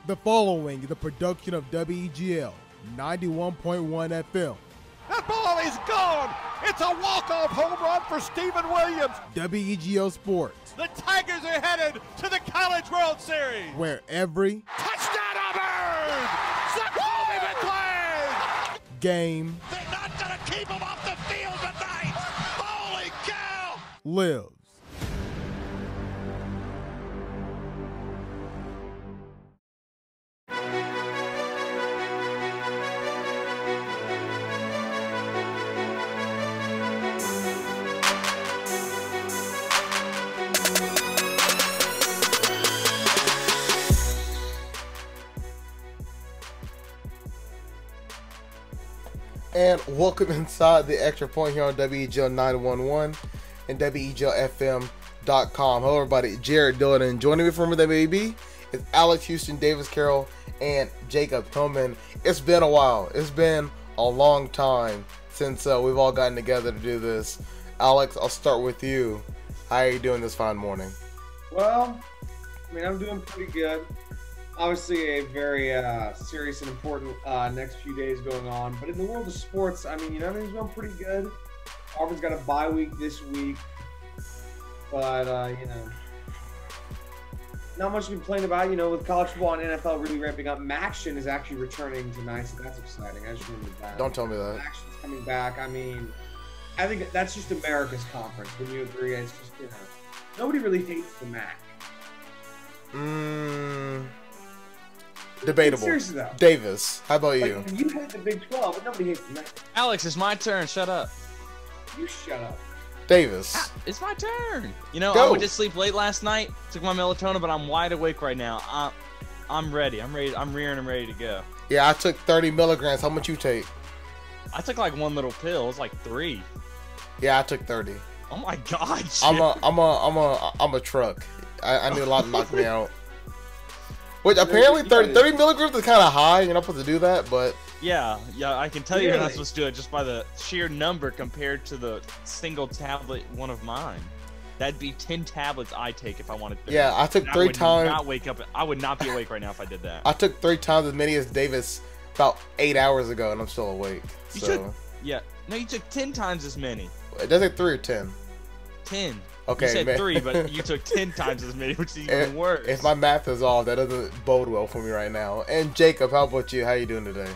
The following is the production of WEGL 91.1 FM. That ball is gone. It's a walk-off home run for Stephen Williams. WEGL Sports, The Tigers are headed to the College World Series. where every Touchdown Auburn! Jacoby McClain! game They're not going to keep him off the field tonight. Holy cow! lives. And welcome inside the Extra Point here on WEGL 911 and WEGLFM.com. Hello everybody, Jared Dillon, and joining me from the WAB is Alex Houston, Davis Carroll, and Jacob Hillman. It's been a while. It's been a long time since we've all gotten together to do this. Alex, I'll start with you. How are you doing this fine morning? Well, I mean, I'm doing pretty good. Obviously, a very serious and important next few days going on. But in the world of sports, I mean, everything's going pretty good. Auburn's got a bye week this week. But, not much to complain about. With college football and NFL really ramping up, Maction is actually returning tonight, so that's exciting. I just remembered that. Don't tell me that. Maction's coming back. I mean, I think that's just America's conference. When you agree, it's just, nobody really hates the MAC. Debatable. Seriously, though. Davis, how about you? Like, you hate the Big 12, but nobody hates the MAC. Alex, it's my turn. Shut up. You shut up. Davis. It's my turn. Go. I went to sleep late last night. Took my melatonin, but I'm wide awake right now. I'm ready. I'm ready. I'm rearing and ready to go. Yeah, I took 30 milligrams. How much you take? I took like one little pill. It's like 3. Yeah, I took 30. Oh my god. I'm a truck. I need a lot to knock me out. Which apparently 30 milligrams is kind of high. You're not supposed to do that, but Yeah. I can tell you you're not Really? supposed to do it just by the sheer number compared to the single tablet one of mine. That'd be 10 tablets I take if I wanted to. yeah, I took And 3 would times. Not wake up. I would not be awake right now if I did that. I took 3 times as many as Davis about 8 hours ago, and I'm still awake. You So took. Yeah. No, you took 10 times as many. it does it 3 or 10. 10. Okay, You said man. 3, but you took 10 times as many, which is even worse. If my math is off, that doesn't bode well for me right now. And Jacob, how about you? How you doing today?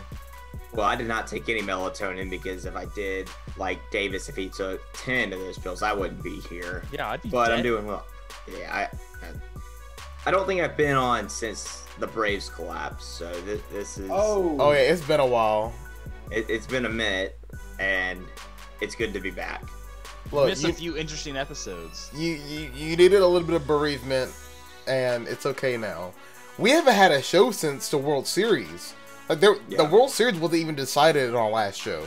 Well, I did not take any melatonin because if I did, like Davis, if he took 10 of those pills, I wouldn't be here. Yeah, I'd be But dead. I'm doing well. Yeah, I don't think I've been on since the Braves collapse. So this is. Oh yeah, it's been a while. It's been a minute, and it's good to be back. Look, Missed a few interesting episodes. you needed a little bit of bereavement, and it's okay now. We haven't had a show since the World Series. Like the Yeah. World Series wasn't even decided in our last show.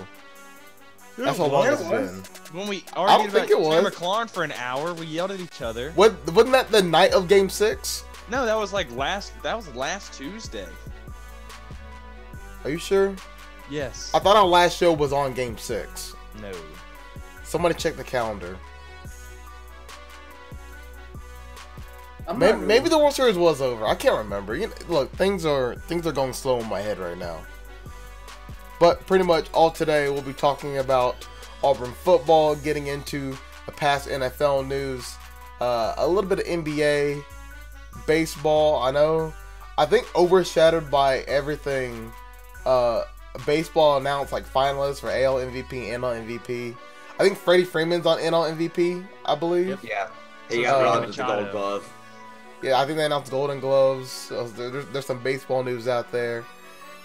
That's how long it it's was. been. When we don't argued think about it Terry was. McLaurin for an hour, we yelled at each other. Wasn't that the night of Game 6? No, that was last Tuesday. Are you sure? Yes. I thought our last show was on Game 6. No. Somebody check the calendar. I'm Maybe, not really- maybe the World Series was over. I can't remember. Look, things are going slow in my head right now. But pretty much all today we'll be talking about Auburn football, getting into the past NFL news, a little bit of NBA, baseball. I think overshadowed by everything. Baseball announced like finalists for AL MVP, NL MVP. I think Freddie Freeman's on NL MVP, I believe. Yep. Yeah, So he it's got Manny brought with the Machado. Gold Glove. Yeah, I think they announced Golden Gloves. So there's some baseball news out there.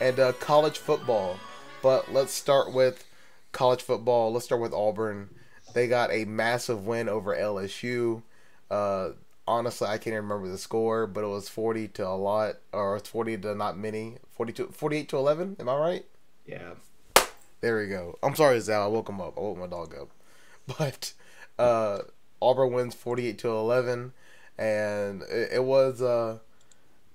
And college football. But let's start with college football. Let's start with Auburn. They got a massive win over LSU. Honestly, I can't even remember the score, but it was 40 to a lot, or it's 40 to not many. 48 to 11, am I right? Yeah. There we go. I'm sorry, Zal. I woke him up. I woke my dog up. But Auburn wins 48 to 11, and it was a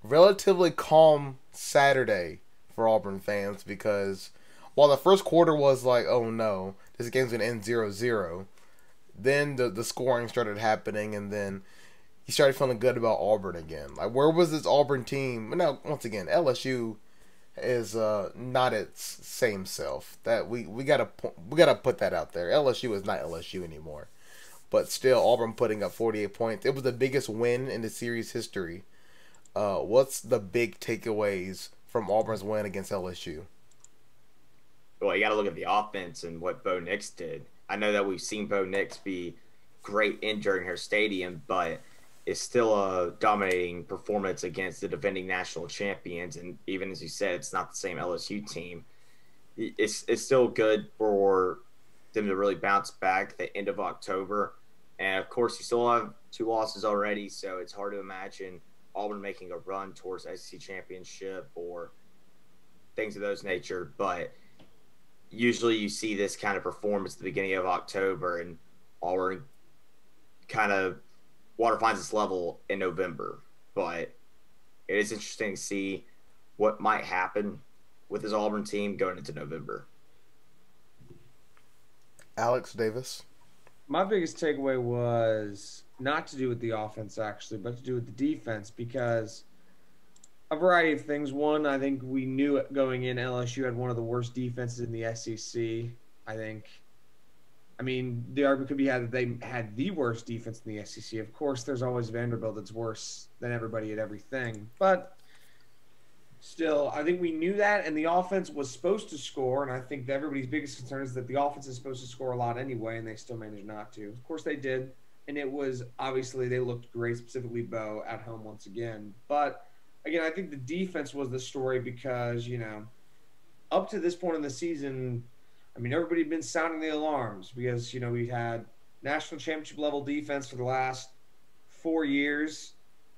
relatively calm Saturday for Auburn fans because while the first quarter was like, oh no, this game's going to end 0-0, then the scoring started happening, and then you started feeling good about Auburn again. Like, where was this Auburn team? Now, once again, LSU is not its same self. That we gotta put that out there. LSU is not LSU anymore. But still, Auburn putting up 48 points. It was the biggest win in the series history. What's the big takeaways from Auburn's win against LSU? Well, you got to look at the offense and what Bo Nix did. I know that we've seen Bo Nix be great during her stadium, but it's still a dominating performance against the defending national champions. And even as you said, it's not the same LSU team. It's still good for them to really bounce back at the end of October. And, of course, you still have 2 losses already, so it's hard to imagine Auburn making a run towards SEC championship or things of those nature. But usually you see this kind of performance at the beginning of October, and Auburn kind of water finds its level in November. But it is interesting to see what might happen with this Auburn team going into November. Alex Davis. My biggest takeaway was not to do with the offense, actually, but to do with the defense, because a variety of things. One, I think we knew it going in, LSU had one of the worst defenses in the SEC. I mean, the argument could be had that they had the worst defense in the SEC. Of course, there's always Vanderbilt that's worse than everybody at everything. But still, I think we knew that, and the offense was supposed to score, and I think that everybody's biggest concern is that the offense is supposed to score a lot anyway, and they still managed not to. Of course they did, and it was obviously they looked great, specifically Bo at home once again. But, again, I think the defense was the story because, up to this point in the season, I mean, everybody had been sounding the alarms because, we had national championship level defense for the last 4 years.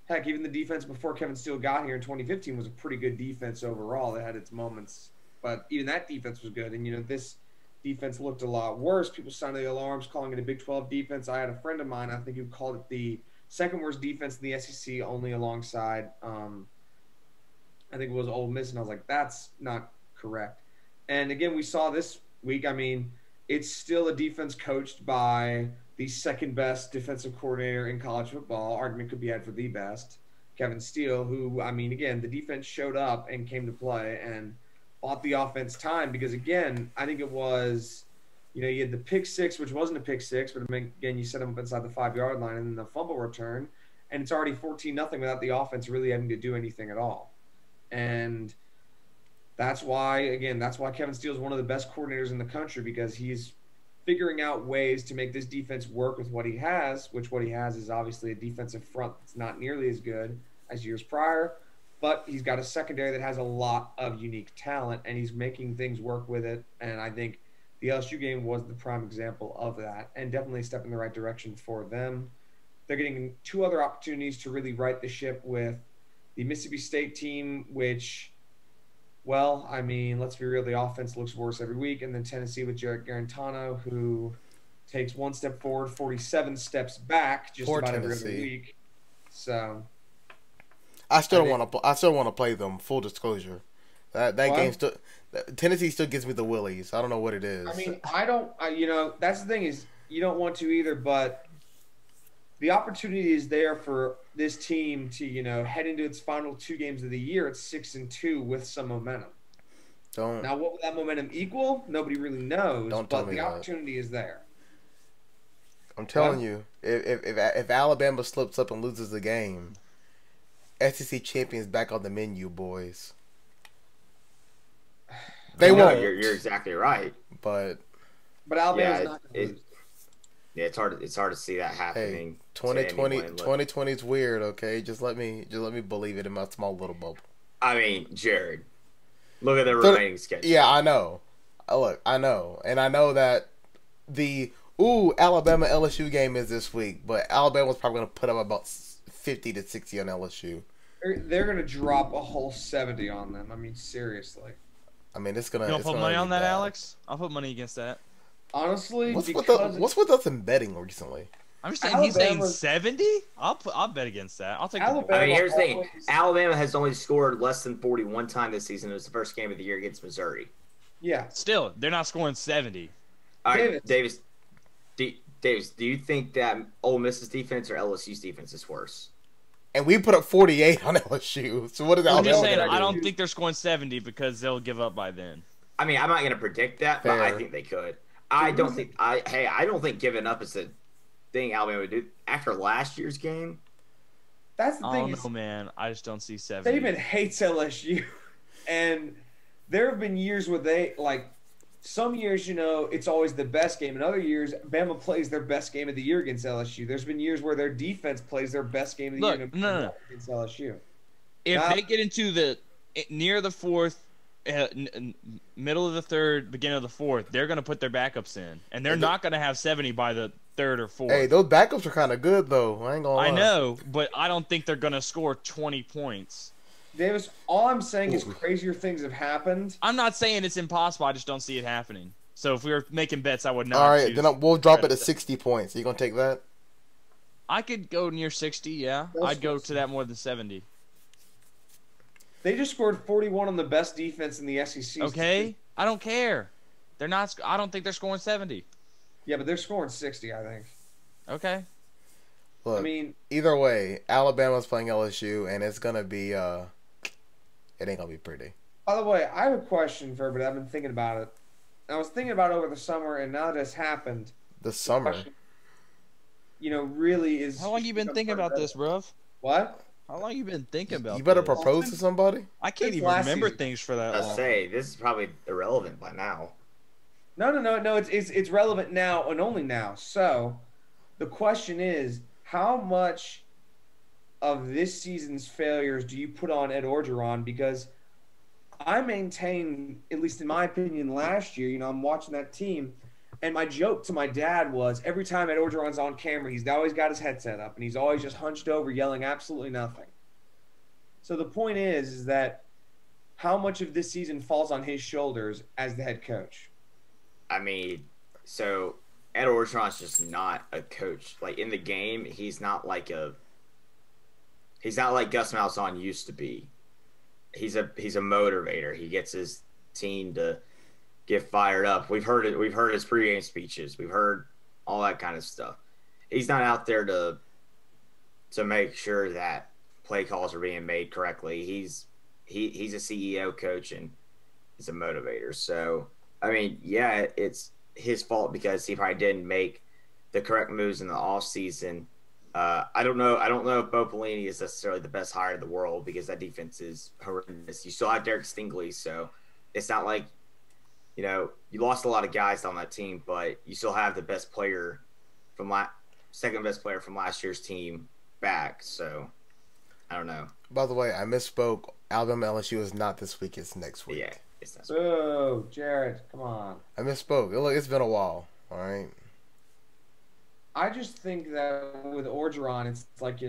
Heck, even the defense before Kevin Steele got here in 2015 was a pretty good defense overall. It had its moments, but even that defense was good. And, this defense looked a lot worse. People sounded the alarms, calling it a Big 12 defense. I had a friend of mine, I think, who called it the second worst defense in the SEC, only alongside, I think it was Ole Miss. And I was like, that's not correct. And, again, we saw this week, I mean, it's still a defense coached by the second best defensive coordinator in college football. Argument could be had for the best, Kevin Steele, who, I mean, again, the defense showed up and came to play and bought the offense time because, again, I think it was, you had the pick six, which wasn't a pick six, but again, you set them up inside the 5-yard line and then the fumble return, and it's already 14-0 without the offense really having to do anything at all. And that's why Kevin Steele is one of the best coordinators in the country, because he's figuring out ways to make this defense work with what he has, which what he has is obviously a defensive front that's not nearly as good as years prior, but he's got a secondary that has a lot of unique talent, and he's making things work with it. And I think the LSU game was the prime example of that, and definitely a step in the right direction for them. They're getting 2 other opportunities to really right the ship with the Mississippi State team, which – well, I mean, let's be real, the offense looks worse every week. And then Tennessee with Jarrett Garantano, who takes 1 step forward, 47 steps back just Poor about Tennessee. every week. So I still want to play them. Full disclosure, that game still, Tennessee still gives me the willies. I don't know what it is. I mean, that's the thing is you don't want to either, but the opportunity is there for this team to, head into its final 2 games of the year at 6-2 with some momentum. Now, what will that momentum equal? Nobody really knows, but the opportunity is there. I'm telling you, if Alabama slips up and loses the game, SEC champions back on the menu, boys. They won't. You're exactly right. But Alabama's not going to lose. Yeah, it's hard to see that happening. Hey, 2020 is weird, okay? Just let me believe it in my small little bubble. I mean, Jared, look at the remaining schedule. Yeah, I know. I know. And I know that the Alabama LSU game is this week, but Alabama's probably going to put up about 50 to 60 on LSU. They're going to drop a whole 70 on them. I mean, seriously. I mean, it's going to. You want to put money on that, Alex? I'll put money against that. Honestly, what's with us in betting recently? I'm just saying, he's saying 70. I'll bet against that. I'll take. I mean, here's the thing: Alabama has only scored less than 40 one time this season. It was the first game of the year against Missouri. Yeah. Still, they're not scoring 70. All right, Davis. Davis, do you think that Ole Miss's defense or LSU's defense is worse? And we put up 48 on LSU. So what is I'm just Alabama saying, gonna I do? don't think they're scoring 70 because they'll give up by then. I mean, I'm not going to predict that, but I Fair. think they could. I don't think giving up is the thing Alabama would do after last year's game. That's the I thing. don't know, man. I just don't see 70. Saban hates LSU, and there have been years where they like. Some years, it's always the best game. In other years, Bama plays their best game of the year against LSU. There's been years where their defense plays their best game of the year against LSU. If they get into the near the fourth, middle of the third, beginning of the fourth, they're going to put their backups in, and they're not going to have 70 by the third or fourth. Hey, those backups are kind of good though. I ain't gonna lie. I know, but I don't think they're going to score 20 points. Davis, all I'm saying is crazier things have happened. I'm not saying it's impossible. I just don't see it happening. So if we were making bets, I would not. All right, then we'll drop it to 60 points. Are you gonna take that? I could go near 60. Yeah, I'd go to that more than 70. They just scored 41 on the best defense in the SEC. Okay, I don't care. They're not. I don't think they're scoring 70. Yeah, but they're scoring 60, I think. Okay. Look, I mean, either way, Alabama's playing LSU, and it's gonna be it ain't gonna be pretty. by the way, I have a question for everybody. I've been thinking about it. I was thinking about it over the summer, and now that it's happened, The summer. question, really is. How long you been thinking about this, bruv? What? How long you been thinking about? You better this? propose to somebody. I can't Since even last remember season. things for that I long. say this is probably irrelevant by now. No. It's relevant now and only now. So, the question is, how much of this season's failures do you put on Ed Orgeron? Because I maintain, at least in my opinion, last year, I'm watching that team, and my joke to my dad was every time Ed Orgeron's on camera, he's always got his headset up, and he's always just hunched over yelling absolutely nothing. So the point is that how much of this season falls on his shoulders as the head coach? I mean, so Ed Orgeron's just not a coach. Like in the game, he's not like Gus Malzahn used to be. He's a motivator. He gets his team to get fired up. We've heard it. We've heard his pregame speeches. We've heard all that kind of stuff. He's not out there to make sure that play calls are being made correctly. He's a CEO coach and he's a motivator. So I mean, yeah, it's his fault because he probably didn't make the correct moves in the offseason. I don't know if Bo Pelini is necessarily the best hire in the world because that defense is horrendous. You still have Derek Stingley, so it's not like, you lost a lot of guys on that team, but you still have the best player from second best player from last year's team back. So I don't know. By the way, I misspoke. Alabama LSU is not this week. It's next week. Yeah, it's not. Oh, Jared, come on. I misspoke. Look, it's been a while. All right. I just think that with Orgeron, it's like,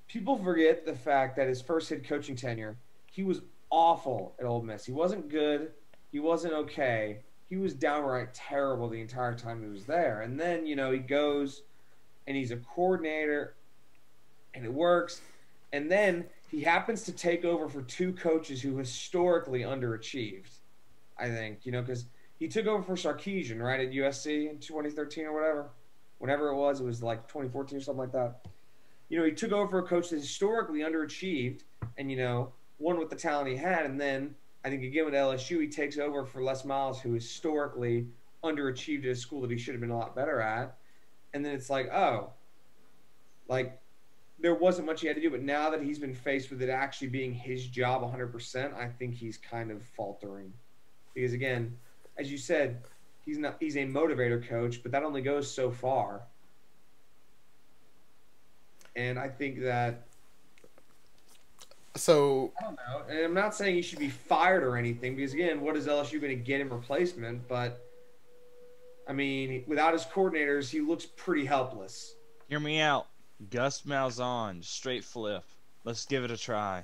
people forget the fact that his first head coaching tenure, he was awful at Ole Miss. He wasn't good. He wasn't okay. He was downright terrible the entire time he was there. And then, he goes and he's a coordinator and it works. And then he happens to take over for two coaches who historically underachieved, I think, because he took over for Sarkisian, right, at USC in 2013 or whatever. Whenever it was like 2014 or something like that. He took over for a coach that historically underachieved and, won with the talent he had. And then I think again with LSU, he takes over for Les Miles, who historically underachieved at a school that he should have been a lot better at. And then it's like, there wasn't much he had to do. But now that he's been faced with it actually being his job 100%, I think he's kind of faltering. Because again, as you said, he's a motivator coach, but that only goes so far. And I think that I don't know. And I'm not saying he should be fired or anything, because again, what is LSU going to get in replacement? But I mean, without his coordinators, he looks pretty helpless. Hear me out. Gus Malzahn, straight flip. Let's give it a try.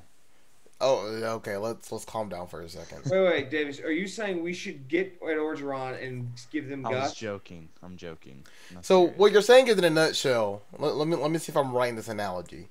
Oh, okay. Let's calm down for a second. Wait, Davis. Are you saying we should get Ed Orgeron and give them I Gus? was joking. I'm joking. Not So serious. what you're saying is, in a nutshell, let me see if I'm right in this analogy.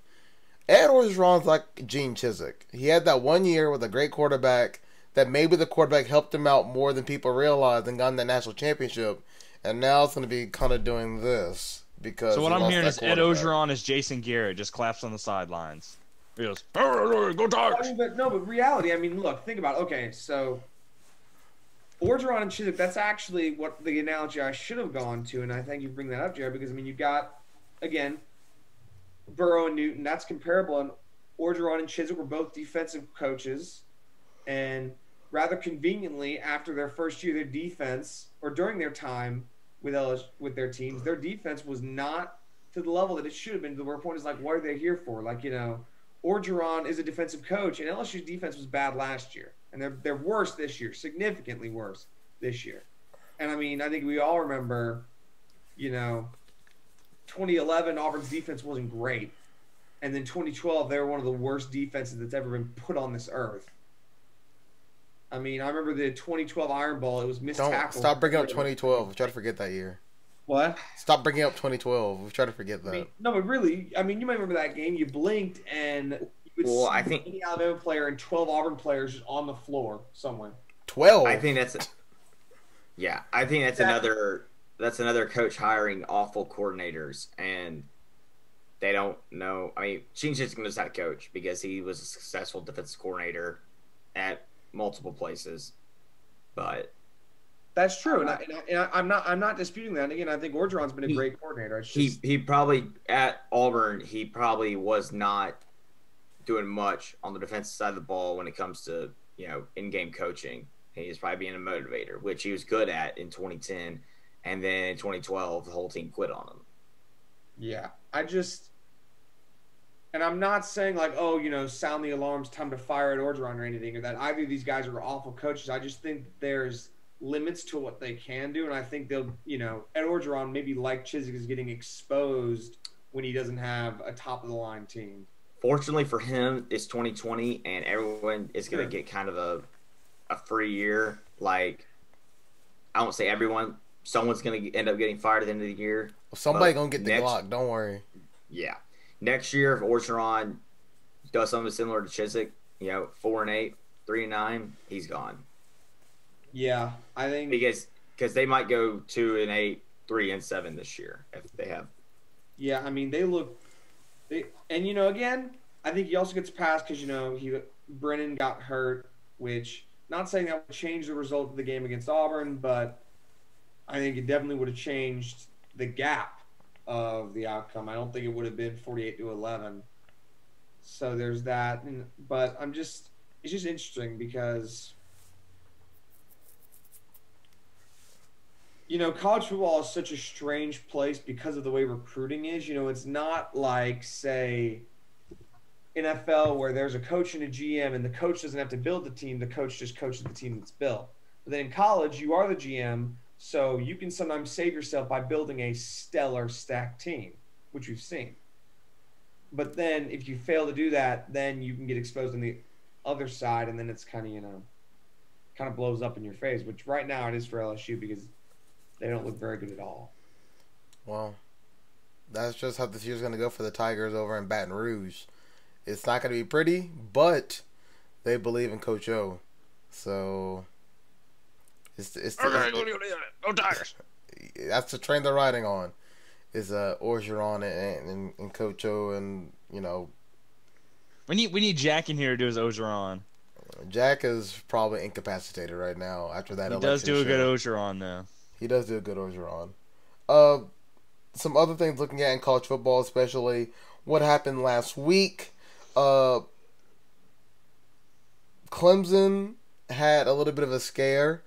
Ed Orgeron's like Gene Chizik. He had that 1 year with a great quarterback that maybe the quarterback helped him out more than people realized and got in that national championship. and now it's going to be kind of doing this because. So what he I'm lost hearing that is Ed quarterback. Ogeron is Jason Garrett, just claps on the sidelines. He goes, "Go Tigers!" But reality. I mean, look, think about it. Okay, so Orgeron and Chiswick. That's actually what the analogy I should have gone to, and I thank you for bringing that up, Jared, because I mean, you got again Burrow and Newton. That's comparable, and Orgeron and Chiswick were both defensive coaches, and rather conveniently, after their first year, their defense or during their time with their teams, their defense was not to the level that it should have been. To the point is like, what are they here for? Like, you know, Orgeron is a defensive coach, and LSU's defense was bad last year, and they're worse this year, significantly worse this year. And I mean, I think we all remember, you know, 2011 Auburn's defense wasn't great, and then 2012 they were one of the worst defenses that's ever been put on this earth. I mean, I remember the 2012 Iron Bowl. It was missed tackles. Stop bringing up 2012. We try to forget that year. What? Stop bringing up 2012. We try to forget that. I mean, no, but really, I mean, you might remember that game. You blinked and you would see I think any Alabama player and 12 Auburn players just on the floor somewhere. 12. I think that's another coach hiring awful coordinators, and they don't know. I mean, Sheen's just knows how to coach because he was a successful defensive coordinator at multiple places, but that's true, and I'm not disputing that. And again, I think Orgeron's been a great coordinator. He probably at Auburn he probably was not doing much on the defensive side of the ball when it comes to, you know, in-game coaching. He's probably being a motivator, which he was good at in 2010, and then in 2012 the whole team quit on him. Yeah, and I'm not saying like, oh, you know, sound the alarms, time to fire at Orgeron or anything, or that either of these guys are awful coaches. I just think there's limits to what they can do, and I think they'll, you know, Ed Orgeron maybe like Chiswick is getting exposed when he doesn't have a top of the line team. Fortunately for him, it's 2020, and everyone is going to get kind of a free year. Like, I won't say everyone. Someone's going to end up getting fired at the end of the year. Well, somebody going to get the Glock. Don't worry. Yeah. Next year, if Orgeron does something similar to Chiswick, you know, 4-8, 3-9, he's gone. Yeah, I think because they might go 2-8, 3-7 this year if they have. Yeah, I mean and you know, again, I think he also gets passed because, you know, Brennan got hurt, which not saying that would change the result of the game against Auburn, but I think it definitely would have changed the gap of the outcome. I don't think it would have been 48-11. So there's that. But it's just interesting because, you know, college football is such a strange place because of the way recruiting is. You know, it's not like, say, NFL where there's a coach and a GM and the coach doesn't have to build the team. The coach just coaches the team that's built. But then in college, you are the GM, so you can sometimes save yourself by building a stellar stacked team, which we've seen. But then if you fail to do that, then you can get exposed on the other side, and then it's kind of, you know, kind of blows up in your face, which right now it is for LSU because they don't look very good at all. Well, that's just how this year's going to go for the Tigers over in Baton Rouge. It's not going to be pretty, but they believe in Coach O. So Go Tigers. That's the train they're riding on. Is Orgeron and Coach O, and you know, we need Jack in here to do his Ogeron. Jack is probably incapacitated right now after that. He does do a good Ogeron though. He does do a good Ogeron. Some other things looking at in college football, especially what happened last week. Clemson had a little bit of a scare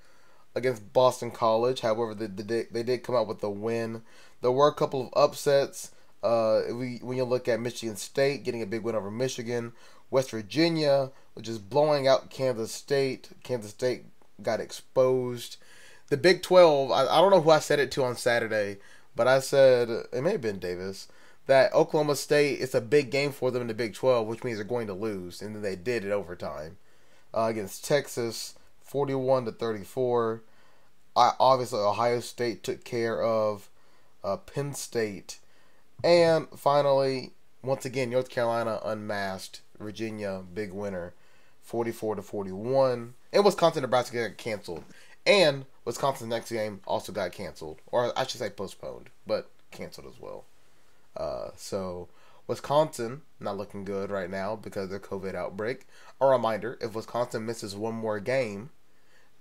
against Boston College. However, they did come out with a win. There were a couple of upsets. When you look at Michigan State getting a big win over Michigan, West Virginia, which is blowing out Kansas State. Kansas State got exposed. The Big 12, I don't know who I said it to on Saturday, but I said, it may have been Davis, that Oklahoma State, it's a big game for them in the Big 12, which means they're going to lose. And then they did it overtime against Texas, 41-34. Obviously, Ohio State took care of Penn State. And finally, once again, North Carolina unmasked Virginia, big winner, 44-41. And Wisconsin, Nebraska got canceled. And Wisconsin's next game also got canceled, or I should say postponed, but canceled as well. So Wisconsin not looking good right now because of their COVID outbreak. A reminder: if Wisconsin misses one more game,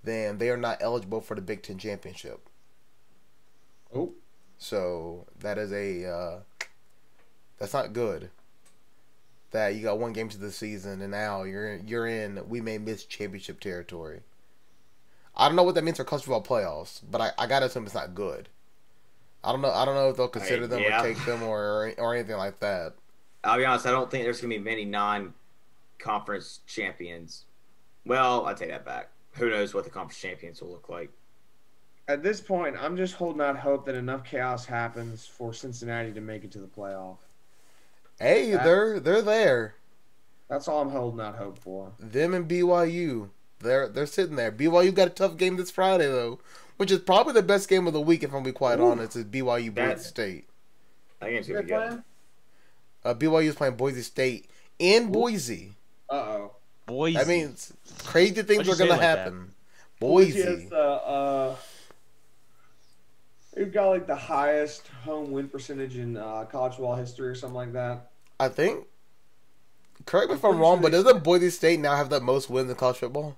then they are not eligible for the Big Ten championship. Oh, so that is that's not good. That you got one game to the season and now you're in we may miss championship territory. I don't know what that means for college football playoffs, but I gotta assume it's not good. I don't know if they'll consider them or take them or anything like that. I'll be honest, I don't think there's gonna be many non-conference champions. Well, I take that back. Who knows what the conference champions will look like? At this point, I'm just holding out hope that enough chaos happens for Cincinnati to make it to the playoff. Hey, they're there. That's all I'm holding out hope for. Them and BYU, they're sitting there. BYU got a tough game this Friday though, which is probably the best game of the week if I'm gonna be quite honest. Is BYU Boise State. That game's gonna be good. BYU is playing Boise State in Boise. Boise. I mean, crazy things are gonna happen. Boise. We've got like the highest home win percentage in college football history or something like that. I think. Correct me if I'm wrong, but doesn't Boise State now have the most wins in college football?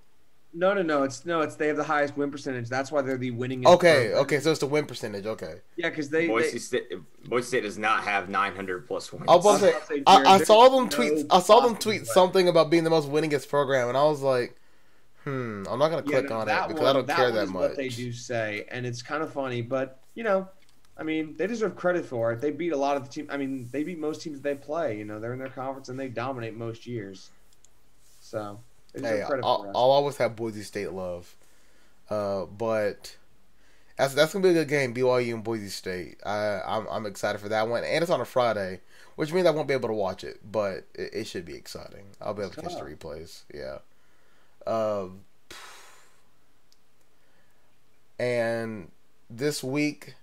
No. It's they have the highest win percentage. That's why they're the winning. Okay, so it's the win percentage. Okay. Yeah, because Boise State does not have 900 plus wins. I was about to say, I saw them tweet. I saw them tweet something about being the most winningest program, and I was like, I'm not gonna click on it because I don't care that much. What they do say, and it's kind of funny, but I mean, they deserve credit for it. They beat a lot of the team. I mean, they beat most teams they play. They're in their conference and they dominate most years. So they deserve credit for it. I'll always have Boise State love, but that's gonna be a good game. BYU and Boise State. I'm excited for that one, and it's on a Friday, which means I won't be able to watch it, but it should be exciting. I'll be able to catch the replays. Yeah. And this week,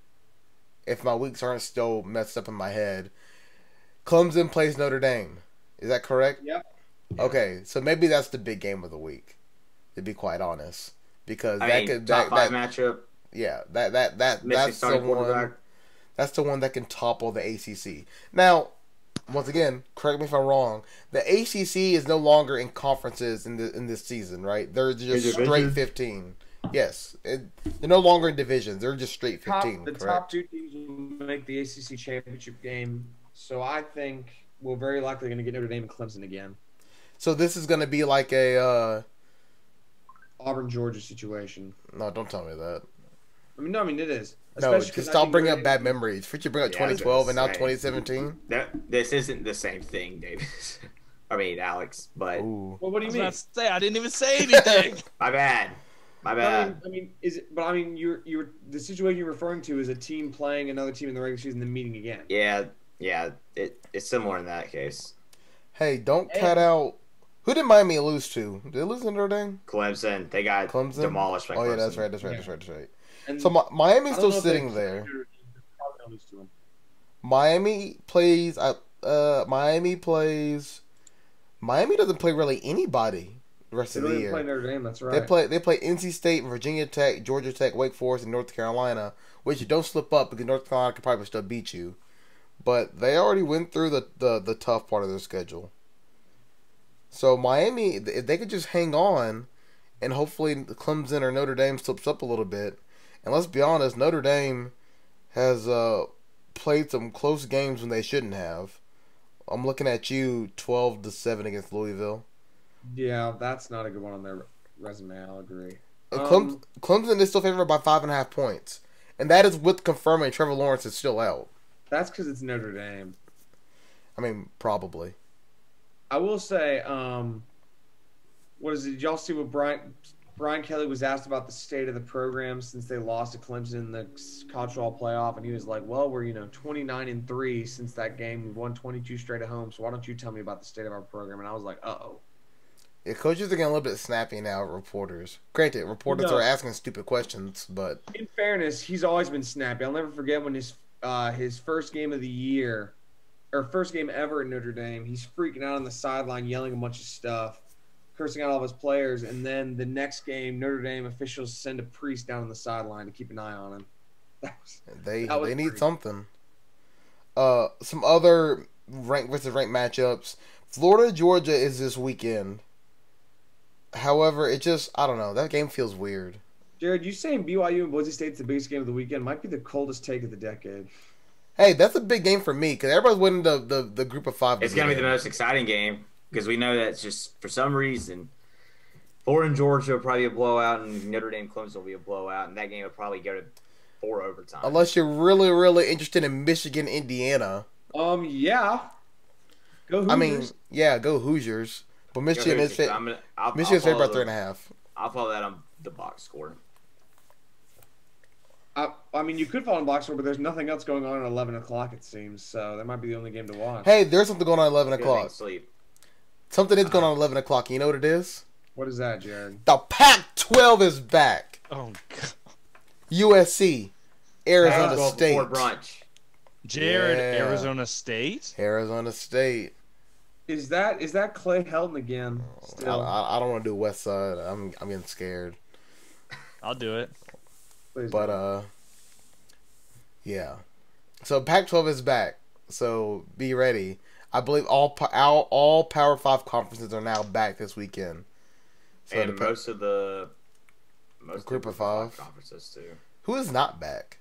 if my weeks aren't still messed up in my head, Clemson plays Notre Dame. Is that correct? Yep. Okay, so maybe that's the big game of the week, to be quite honest, because top five matchup. Yeah, that's the one. That's the one that can topple the ACC. Now, once again, correct me if I'm wrong. The ACC is no longer in conferences in this season, right? They're just straight 15. Yes, they're no longer in divisions. They're just straight 15. The top two teams will make the ACC championship game. So I think we're very likely going to get Notre Dame and Clemson again. So this is going to be like a Auburn, Georgia situation. No, don't tell me that. I mean it is. No, just stop bringing up bad memories. First you bring up 2012 and now 2017. This isn't the same thing, Davis. I mean, Alex, but... Well, what do you mean? I didn't even say anything. My bad. I mean, you're the situation you're referring to is a team playing another team in the regular season and meeting again. Yeah, it's similar in that case. Hey, don't cut out. Who did Miami lose to? Did they lose to Notre Dame? Clemson. They got demolished by Clemson. Oh yeah, that's right. And so Miami's still sitting there. Miami plays. Miami doesn't play really anybody the rest of the year. They play Notre Dame. That's right. They play NC State, Virginia Tech, Georgia Tech, Wake Forest, and North Carolina. Which you don't slip up because North Carolina could probably still beat you. But they already went through the tough part of their schedule. So Miami, if they could just hang on, and hopefully Clemson or Notre Dame slips up a little bit. And let's be honest, Notre Dame has played some close games when they shouldn't have. I'm looking at you, 12-7 against Louisville. Yeah, that's not a good one on their resume. I'll agree. Clemson is still favored by 5.5 points, and that is with confirming Trevor Lawrence is still out. That's because it's Notre Dame. I mean, probably. I will say, what is it? Did y'all see what Brian Kelly was asked about the state of the program since they lost to Clemson in the college football playoff, and he was like, "Well, we're 29-3 since that game. We won 22 straight at home. So why don't you tell me about the state of our program?" And I was like, "Uh-oh." Yeah, coaches are getting a little bit snappy now at reporters. Granted, reporters are asking stupid questions, but in fairness, he's always been snappy. I'll never forget when his first game of the year, or first game ever at Notre Dame, he's freaking out on the sideline, yelling a bunch of stuff. cursing out all of his players, and then the next game, Notre Dame officials send a priest down on the sideline to keep an eye on him. They was need pretty- something. Some other ranked versus ranked matchups. Florida Georgia is this weekend. However, it just I don't know. That game feels weird. Jared, you saying BYU and Boise State's the biggest game of the weekend might be the coldest take of the decade. Hey, that's a big game for me because everybody's winning the group of five. It's going to be the most exciting game because we know that it's just for some reason, Florida and Georgia will probably be a blowout, and Notre Dame Clemson will be a blowout, and that game will probably go to 4 overtime. Unless you're really, really interested in Michigan, Indiana. Yeah. Go Hoosiers. I mean, yeah, go Hoosiers. But Michigan Go is Hoosiers. Michigan's favored by follow 3.5. I'll follow that on the box score. I mean, you could fall in box score, but there's nothing else going on at 11 o'clock, it seems. So that might be the only game to watch. Hey, there's something going on at 11 Good o'clock. thing sleep. Something is going on at 11 o'clock. You know what it is? What is that, Jared? The Pac-12 is back. Oh, God. USC, Arizona Basketball State. before brunch. Jared, Yeah. Arizona State? Arizona State. Is that Clay Helton again? Still, I don't want to do West Side. I'm getting scared. I'll do it. Please But don't. yeah. So Pac-12 is back. So be ready. I believe all Power 5 conferences are now back this weekend. So And most of the Group of 5 conferences too. who is not back?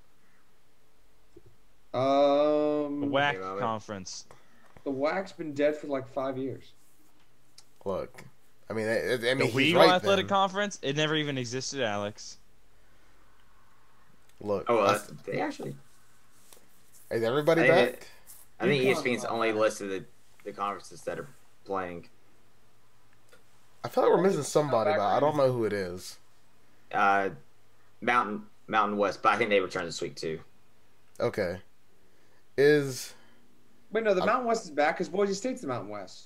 The WAC Think about it. conference. the WAC's been dead for like 5 years. Look, I mean, The he's Weagle right Athletic then. Conference? It never even existed, Alex. Look, Oh, well, they actually. is everybody They- back? I think UConn's ESPN's not only bad. listed the conferences that are playing. I feel like we're missing somebody, back but I don't know who it is. Mountain West, but I think they return this week too. Okay, Wait, no, the Mountain West is back because Boise State's the Mountain West.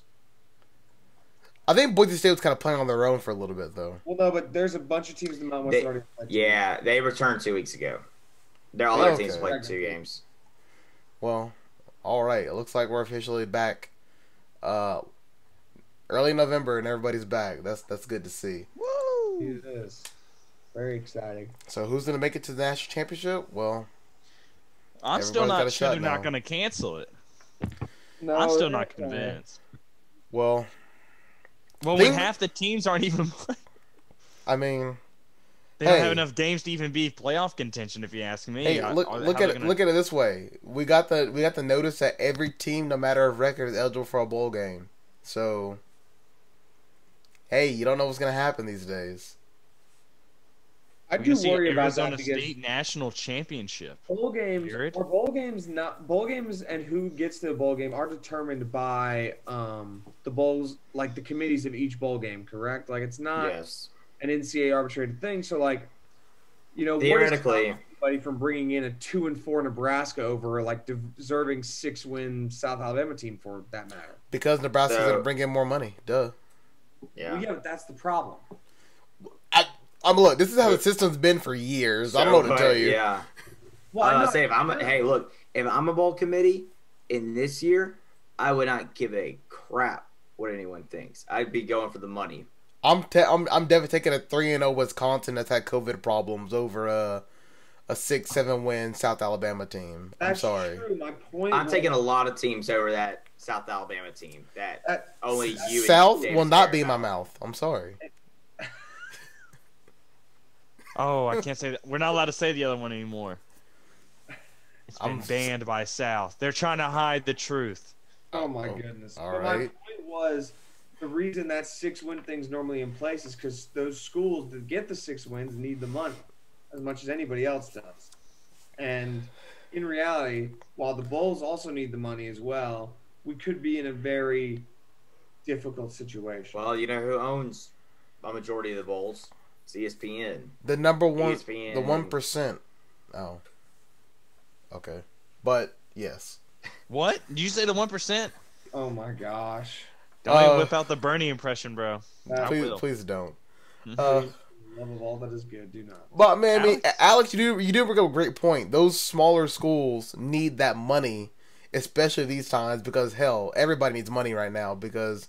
I think Boise State was kind of playing on their own for a little bit though. Well, no, but there's a bunch of teams in the Mountain West They- that already played. Yeah, they returned 2 weeks ago. All their teams Okay. played 2 games. Well, all right. It looks like we're officially back. Early November and everybody's back. That's good to see. It is. Very exciting. So who's gonna make it to the national championship? Well, I'm still Everybody's got a not sure shot they're not now. going to cancel it. No, I'm still they're not convinced. well. Well, Thing- when half the teams aren't even playing. I mean, They don't Hey. have enough games to even be playoff contention, if you ask me. hey, How look are at they it. gonna- Look at it this way. We got the notice that every team, no matter of record, is eligible for a bowl game. So, hey, you don't know what's gonna happen these days. I We're do gonna see worry about Arizona that because State national championship. bowl games Jared? or bowl games and who gets to the bowl game are determined by the bowls, like the committees of each bowl game, correct? Like it's not Yes. an NCAA arbitrated thing. So like, you know, what is Theoretically- stopping anybody from bringing in a 2-4 Nebraska over like deserving 6-win South Alabama team for that matter? Because Nebraska's So- gonna bring in more money. Duh. Yeah. Well, yeah, but that's the problem. Look, this is how the system's been for years. I don't know what to tell you. Yeah. Well, I'm I'm gonna not- say if I'm a bowl committee in this year, I would not give a crap what anyone thinks. I'd be going for the money. I'm definitely taking a 3-0 Wisconsin that's had COVID problems over a 6-7 win South Alabama team. I'm That's sorry. true. My point. I'm was- taking a lot of teams over that South Alabama team that only you and South Dave will not care be in my about. mouth. I'm sorry. Oh, I can't say that. We're not allowed to say the other one anymore. It's been I'm- banned by South. They're trying to hide the truth. Oh my Oh, goodness! all But my right. point was the reason that 6-win thing's normally in place is because those schools that get the 6 wins need the money as much as anybody else does. And in reality, while the Bulls also need the money as well, we could be in a very difficult situation. Well, you know who owns a majority of the bowls? It's ESPN. The number one, ESPN. the 1%. Oh. Okay. But yes. What? Did you say the 1%? Oh my gosh! Don't even Uh, whip out the Bernie impression, bro. I Please, will. please don't. Please, for the love of all that is good, do not. But man, I mean, Alex? Alex, you do bring up a great point. Those smaller schools need that money, especially these times, because hell, everybody needs money right now. Because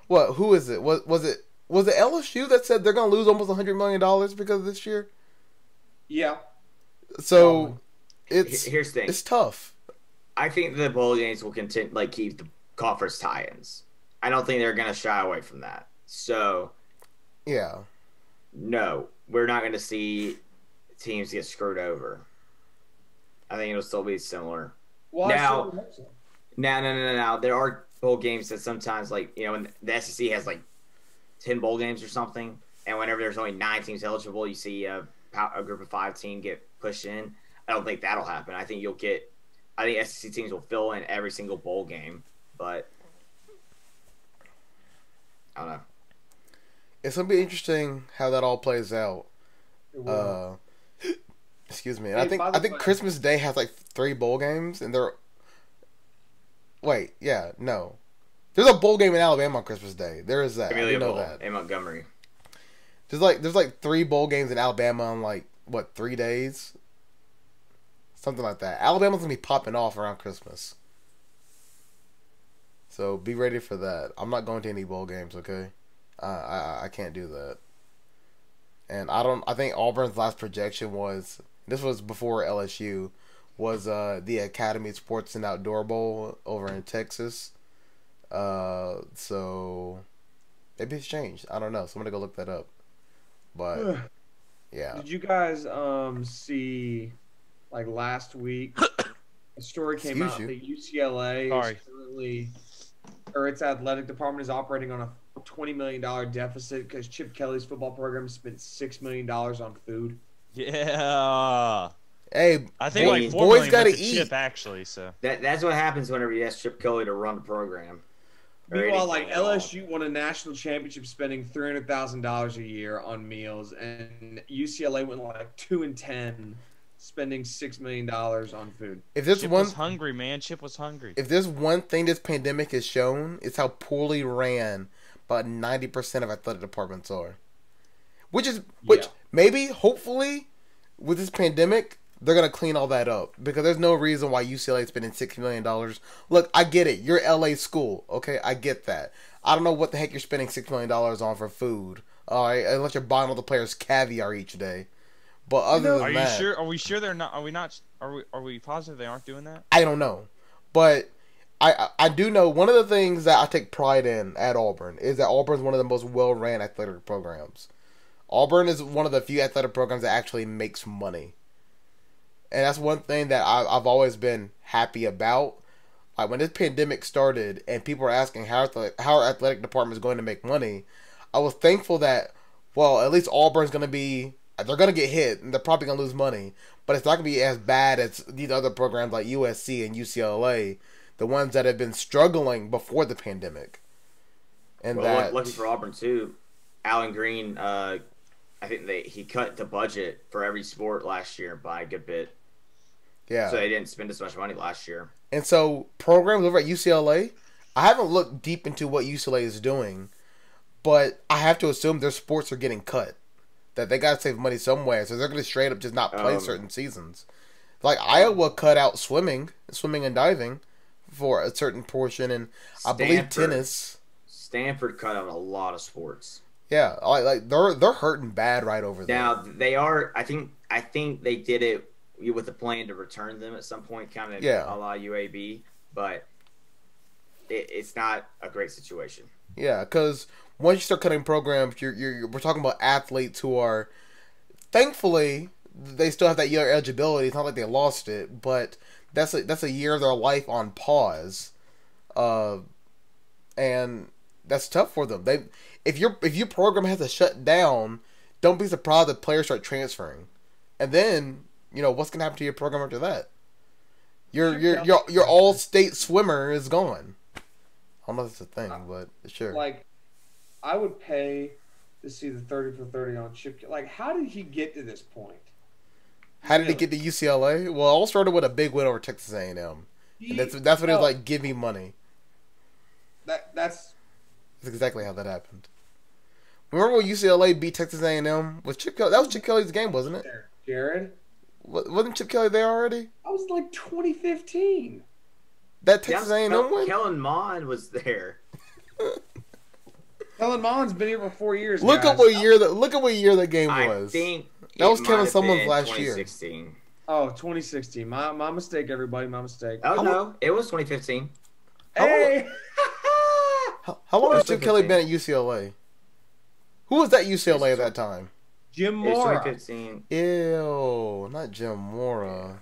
who is it? Was Was it LSU that said they're going to lose almost $100 million because of this year? Yeah. So it's here's the thing. It's tough. I think the bowl games will continue, like, keep the conference tie-ins. I don't think they're going to shy away from that. So, yeah, no, we're not going to see teams get screwed over. I think it'll still be similar. Well, Now, there are bowl games that sometimes, like, you know, when the SEC has like 10 bowl games or something, and whenever there's only 9 teams eligible, you see a group of 5 team get pushed in. I don't think that'll happen. I think SEC teams will fill in every single bowl game, but I don't know. It's gonna be interesting how that all plays out. Excuse me. Hey, I think Christmas Day has like 3 bowl games, and they're. Wait, yeah, no. There's a bowl game in Alabama on Christmas Day. There is that. Amelia I know Bowl that. in Montgomery. There's like 3 bowl games in Alabama on like 3 days. Something like that. Alabama's gonna be popping off around Christmas. So be ready for that. I'm not going to any bowl games, okay? I can't do that. And I think Auburn's last projection was, this was before LSU, was the Academy Sports and Outdoor Bowl over in Texas. So maybe it's changed. I don't know. So I'm gonna go look that up. But yeah. Did you guys see, like, last week, a story came out that UCLA is currently, or its athletic department is operating on a $20 million deficit because Chip Kelly's football program spent $6 million on food. Yeah. Hey, I think like 4 boys million gotta went to eat. Chip, actually. So That's what happens whenever you ask Chip Kelly to run the program. Meanwhile, like, LSU won a national championship spending $300,000 a year on meals, and UCLA went like 2-10, spending $6 million on food. If there's Chip one was hungry, man. Chip was hungry. If there's one thing this pandemic has shown, it's how poorly ran about 90% of athletic departments are. Which maybe, hopefully, with this pandemic, they're going to clean all that up. Because there's no reason why UCLA is spending $6 million. Look, I get it. You're LA school. Okay, I get that. I don't know what the heck you're spending $6 million on for food. Alright, unless you're buying all the players caviar each day. But other than that, sure? Are we sure they're not? Are we not? Are we positive they aren't doing that? I don't know. But I do know one of the things that I take pride in at Auburn is that Auburn's one of the most well-ran athletic programs. Auburn is one of the few athletic programs that actually makes money. And that's one thing that I've always been happy about. Like, when this pandemic started and people were asking how our athletic department is going to make money, I was thankful that, well, at least Auburn's going to be, they're going to get hit and they're probably going to lose money. But it's not going to be as bad as these other programs like USC and UCLA, the ones that have been struggling before the pandemic. And lucky for Auburn, too, Alan Green, I think he cut the budget for every sport last year by a good bit. Yeah. So they didn't spend as much money last year. And so programs over at UCLA, I haven't looked deep into what UCLA is doing, but I have to assume their sports are getting cut. That they got to save money somewhere, so they're going to straight up just not play certain seasons. Like Iowa cut out swimming and diving for a certain portion, and I believe tennis. Stanford cut out a lot of sports. Yeah, like they're hurting bad right over there. Now they are. I think they did it with a plan to return them at some point, kind of a la UAB, but it's not a great situation. Yeah, because once you start cutting programs, we're talking about athletes who are, thankfully, they still have that year eligibility. It's not like they lost it, but that's a year of their life on pause, and that's tough for them. If your program has to shut down, don't be surprised if players start transferring, and then what's gonna happen to your program after that. Your all state swimmer is gone. I don't know if it's a thing, but sure. Like, I would pay to see the 30 for 30 on Chip. Like, how did he get to this point? How did he get to UCLA? Well, it all started with a big win over Texas A&M. And that's what it was like, give me money. That's exactly how that happened. Remember when UCLA beat Texas A&M? Was Chip Kelly? That was Chip Kelly's game, wasn't it? Jared? Wasn't Chip Kelly there already? That was like 2015. That Texas A&M win? Kellen Mond was there. Kellen Mond's been here for 4 years. Look guys. at what year that game I was. think That was it Kevin might have Sumlin's been last year. 2016. Oh, 2016. My mistake, everybody. My mistake. Oh, no. It was 2015. Hey! How long has It was Chip Kelly 2015. been at UCLA? Who was at UCLA at that time? Jim It was Mora. 2015. Ew, not Jim Mora.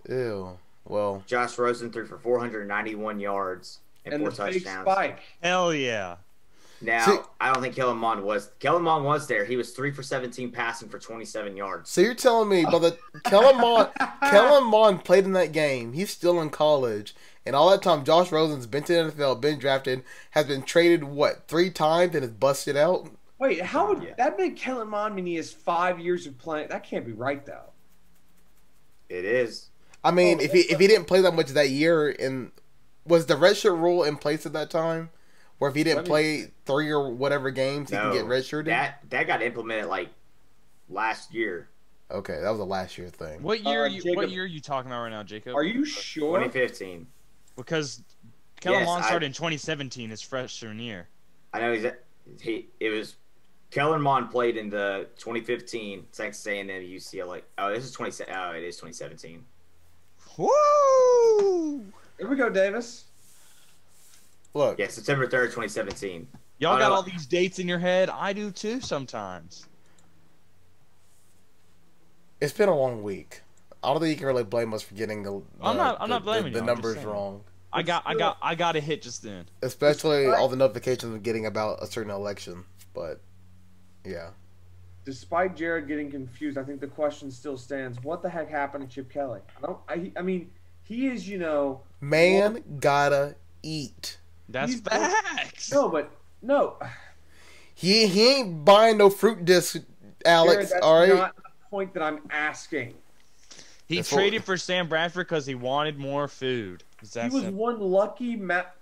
Ew. Well, Josh Rosen threw for 491 yards and And 4 the fake touchdowns. spike. Hell yeah. Now, See- I don't think Kellen Mond was. Kellen Mond was there. He was 3 for 17 passing for 27 yards. so you're telling me, but the Kellen Mond played in that game. He's still in college, and all that time, Josh Rosen's been to the NFL, been drafted, has been traded 3 times, and is busted out. Wait, how would Yeah. that make Kellen Mond mean he has 5 years of playing? That can't be right, though. It is. I mean, if he didn't play that much that year, and was the redshirt rule in place at that time, where if he didn't play 3 or whatever games, he No, can get redshirted? that got implemented like last year, Okay, that was a last year thing. What year? Jacob- What year are you talking about right now, Jacob? Are you sure? 2015. Because Kellen Yes, Mond I- started in 2017, his freshman year. I know it was Kellen Mond played in the 2015 Texas A&M UCLA. Oh, this is 20. Oh, it is 2017. Woo! Here we go, Davis. Look, Yeah, September 3rd, 2017. Y'all Oh, got no. all these dates in your head. I do too sometimes. it's been a long week. I don't think you can really blame us for getting I'm not blaming the you, I'm just numbers saying. wrong. I got a hit just then. Especially all the notifications we're getting about a certain election. But, yeah. Despite Jared getting confused, I think the question still stands: what the heck happened to Chip Kelly? I mean, he is, Man gotta eat. That's He's- facts. no. He ain't buying no fruit discs, Alex. Jared, that's All right. not the point that I'm asking. He That's traded for Sam Bradford because he wanted more food. Is that He was simple? one lucky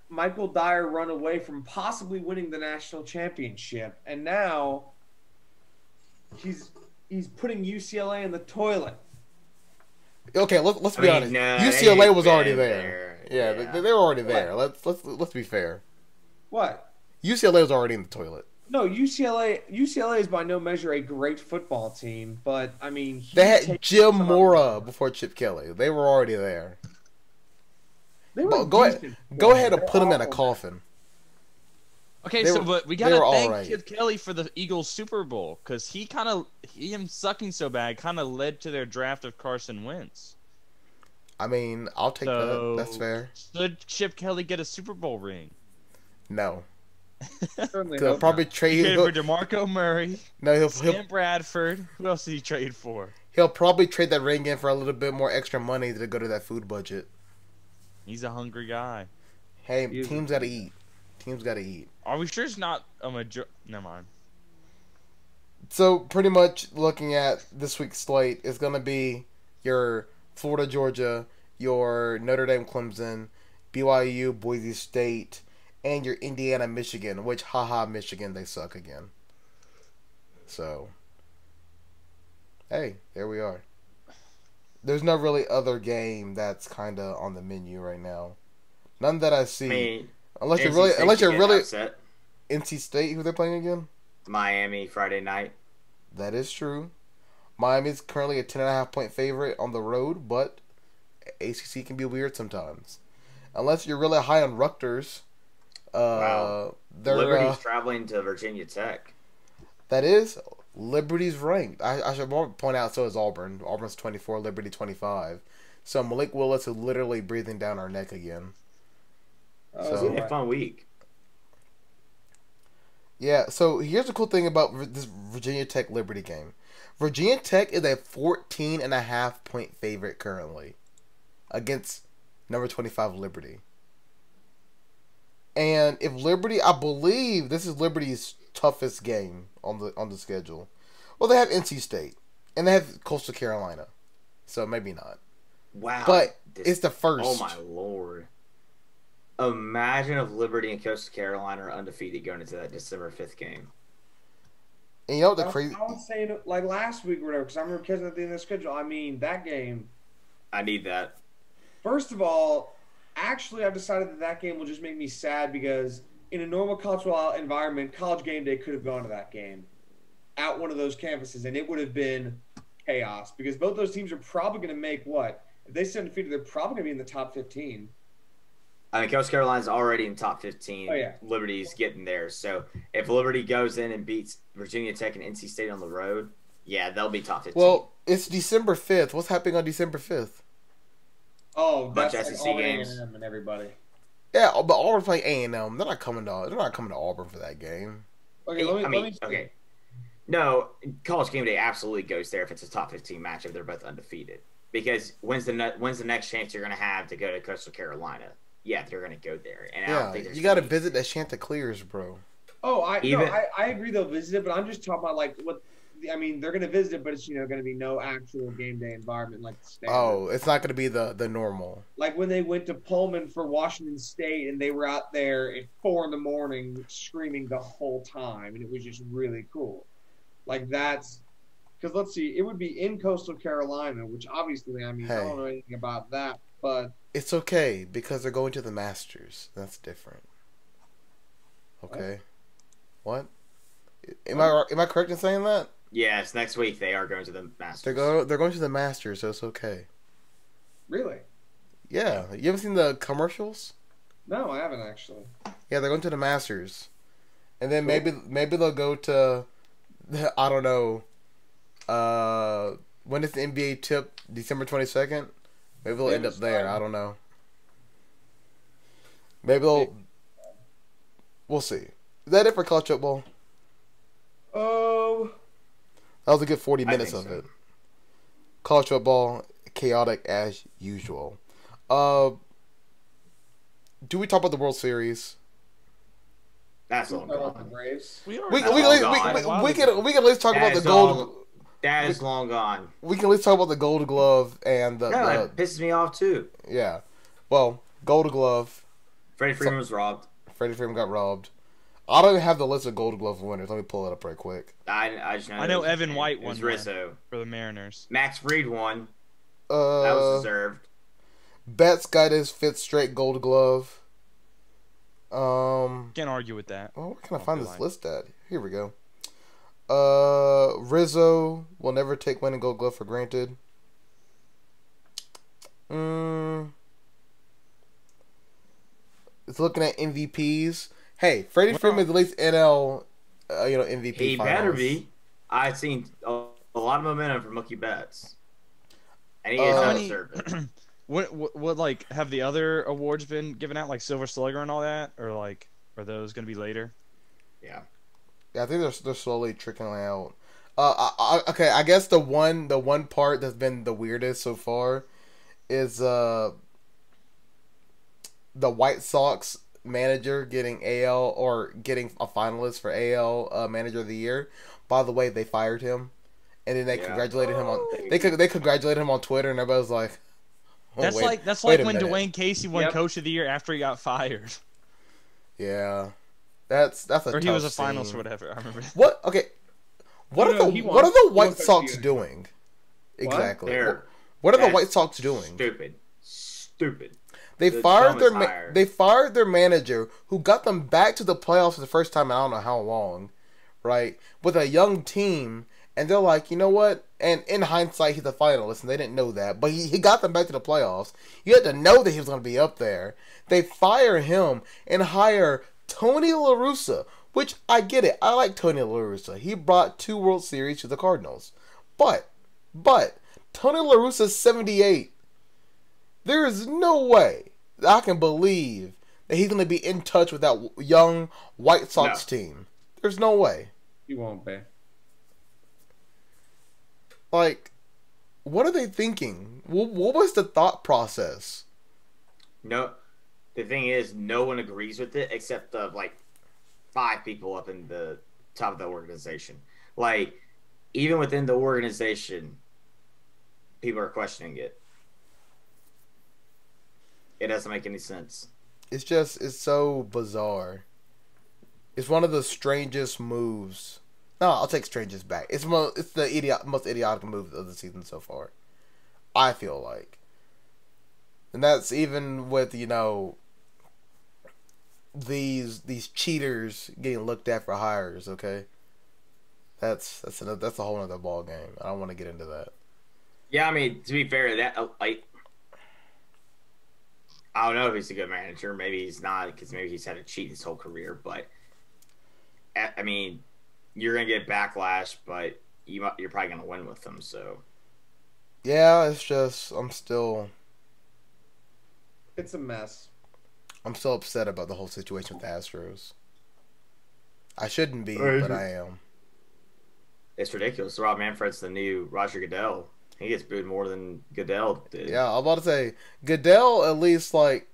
Michael Dyer run away from possibly winning the national championship, and now he's putting UCLA in the toilet. Okay, let's I be mean, honest. no, UCLA was they've already been there. Yeah, Yeah. They were already there. Let's be fair. What? UCLA was already in the toilet. No, UCLA is by no measure a great football team, but I mean, They had Jim Mora before Chip Kelly. They were already there. They were But go decent. ahead and They're put him in a awful. coffin. Okay, They so were- but we they gotta were thank alright. Chip Kelly for the Eagles Super Bowl because him sucking so bad kind of led to their draft of Carson Wentz. I mean, I'll take that. That's fair. Should Chip Kelly get a Super Bowl ring? No. Certainly He'll hope probably not. He trade. traded for DeMarco Murray, No, he'll Sam Bradford. Who else did he trade for? he'll probably trade that ring in for a little bit more extra money to go to that food budget. He's a hungry guy. Hey, He is teams a- gotta eat. Teams gotta eat. Are we sure it's not a major? Never mind. So pretty much looking at this week's slate is gonna be your Florida, Georgia, your Notre Dame, Clemson, BYU, Boise State, and your Indiana, Michigan. Which, haha, Michigan, they suck again. So, hey, there we are. There's no really other game that's kind of on the menu right now. None that I see. I mean, unless you're NC really, State unless you're could get really upset. NC State, who they're playing again. Miami Friday night. That is true. Miami's currently a 10.5-point favorite on the road, but ACC can be weird sometimes. Unless you're really high on Rutgers. Wow. They're, Liberty's traveling to Virginia Tech. that is, Liberty's ranked. I should point out, so is Auburn. Auburn's 24, Liberty 25. So Malik Willis is literally breathing down our neck again. Oh, So- It's gonna be a fun week. Yeah, so here's the cool thing about this Virginia Tech Liberty game. Virginia Tech is a 14.5-point favorite currently against number 25 Liberty. And if Liberty, I believe this is Liberty's toughest game on the schedule. Well, they have NC State and they have Coastal Carolina, so maybe not. Wow. But it's the first. Oh my lord. Imagine if Liberty and Coastal Carolina are undefeated going into that December 5th game. And you know what the I crazy? was saying it like last week or whatever, because I remember catching at the end of the schedule. I mean, that game. I need that. First of all, actually, I've decided that game will just make me sad because in a normal college football environment, College Game Day could have gone to that game at one of those campuses, and it would have been chaos because both those teams are probably going to make what? If they stay undefeated, they're probably going to be in the top 15. I mean, Coastal Carolina's already in top 15. Oh, yeah. Liberty's getting there. So if Liberty goes in and beats Virginia Tech and NC State on the road, yeah, they'll be top 15. Well, it's December 5th. What's happening on December 5th? Oh, Bunch that's of like SEC Auburn games. A&M and everybody. Yeah, but Auburn's playing A&M. They're not coming to Auburn for that game. Okay, let me okay. No, College Game Day absolutely goes there if it's a top 15 match if they're both undefeated. Because when's the next chance you're going to have to go to Coastal Carolina? Yeah, they're going to go there. And I don't think you got to visit that Chanticleers, bro. Oh, I agree they'll visit it, but I'm just talking about like what I mean. They're going to visit it, but it's going to be no actual game day environment like the standard. Oh, it's not going to be the normal. Like when they went to Pullman for Washington State and they were out there at 4 a.m. screaming the whole time, and it was just really cool. Like that's because let's see, it would be in Coastal Carolina, which obviously I mean I don't know anything about that, but it's okay because they're going to the Masters. That's different. Okay, what? Am I correct in saying that? Yes, next week they are going to the Masters. They're going to the Masters, so it's okay. Really? Yeah, you haven't seen the commercials? No, I haven't actually. Yeah, they're going to the Masters, and then maybe they'll go to I don't know. When is the NBA tip? December 22nd? Maybe they'll end up there. I don't know. Maybe they'll. We'll see. Is that it for college football? Oh. That was a good 40 minutes of it. College football, chaotic as usual. Do we talk about the World Series? That's long gone. We can at least talk about the gold. That is long gone. We can at least talk about the Gold Glove and the. No, it pisses me off too. Yeah, well, Gold Glove. Freddie Freeman was robbed. Freddie Freeman got robbed. I don't even have the list of Gold Glove winners. Let me pull it up right quick. I know Evan White won Rizzo for the Mariners. Max Fried won. That was deserved. Betts got his 5th straight Gold Glove. Can't argue with that. Oh, where can I find this list at? Here we go. Rizzo will never take winning Gold Glove for granted. It's looking at MVPs. Hey, Freddie Freeman is at least NL, MVP. He finals. better be. I've seen a lot of momentum from Mookie Betts, and he is not deserving. What like have the other awards been given out, like Silver Slugger and all that, or like are those going to be later? Yeah, I think they're slowly trickling out. Okay, I guess the one part that's been the weirdest so far is the White Sox manager getting AL or getting a finalist for AL Manager of the Year. By the way, they fired him, and then they congratulated him on they congratulated him on Twitter, and everybody was like, oh, "That's like when Dwayne Casey won Coach of the Year after he got fired." Yeah, that's a or he was a scene. finalist or whatever. I remember. What? Okay. What are the White Sox doing? Exactly. What are the White Sox doing? Stupid. They fired their manager who got them back to the playoffs for the first time in I don't know how long, right? With a young team, and they're like, you know what? And in hindsight, he's a finalist, and they didn't know that, but he got them back to the playoffs. You had to know that he was going to be up there. They fire him and hire Tony La Russa, which I get it. I like Tony La Russa. He brought 2 World Series to the Cardinals, but Tony La Russa's 78. There is no way that I can believe that he's going to be in touch with that young White Sox team. There's no way. He won't be. Like, what are they thinking? What was the thought process? No, the thing is, no one agrees with it except the 5 people up in the top of the organization. Like, even within the organization, people are questioning it. It doesn't make any sense. It's so bizarre. It's one of the strangest moves. No, I'll take strangest back. It's the most idiotic move of the season so far. I feel like. And that's even with, these cheaters getting looked at for hires. Okay, that's a whole other ball game. I don't want to get into that. Yeah, I mean, to be fair, that like I don't know if he's a good manager. Maybe he's not, because maybe he's had to cheat his whole career. But I mean, you're gonna get backlash, but you're probably gonna win with them. So yeah, it's just It's a mess. I'm still upset about the whole situation with the Astros. I shouldn't be, but I am. it's ridiculous. Rob Manfred's the new Roger Goodell. He gets booed more than Goodell did. Yeah, I'm about to say Goodell at least like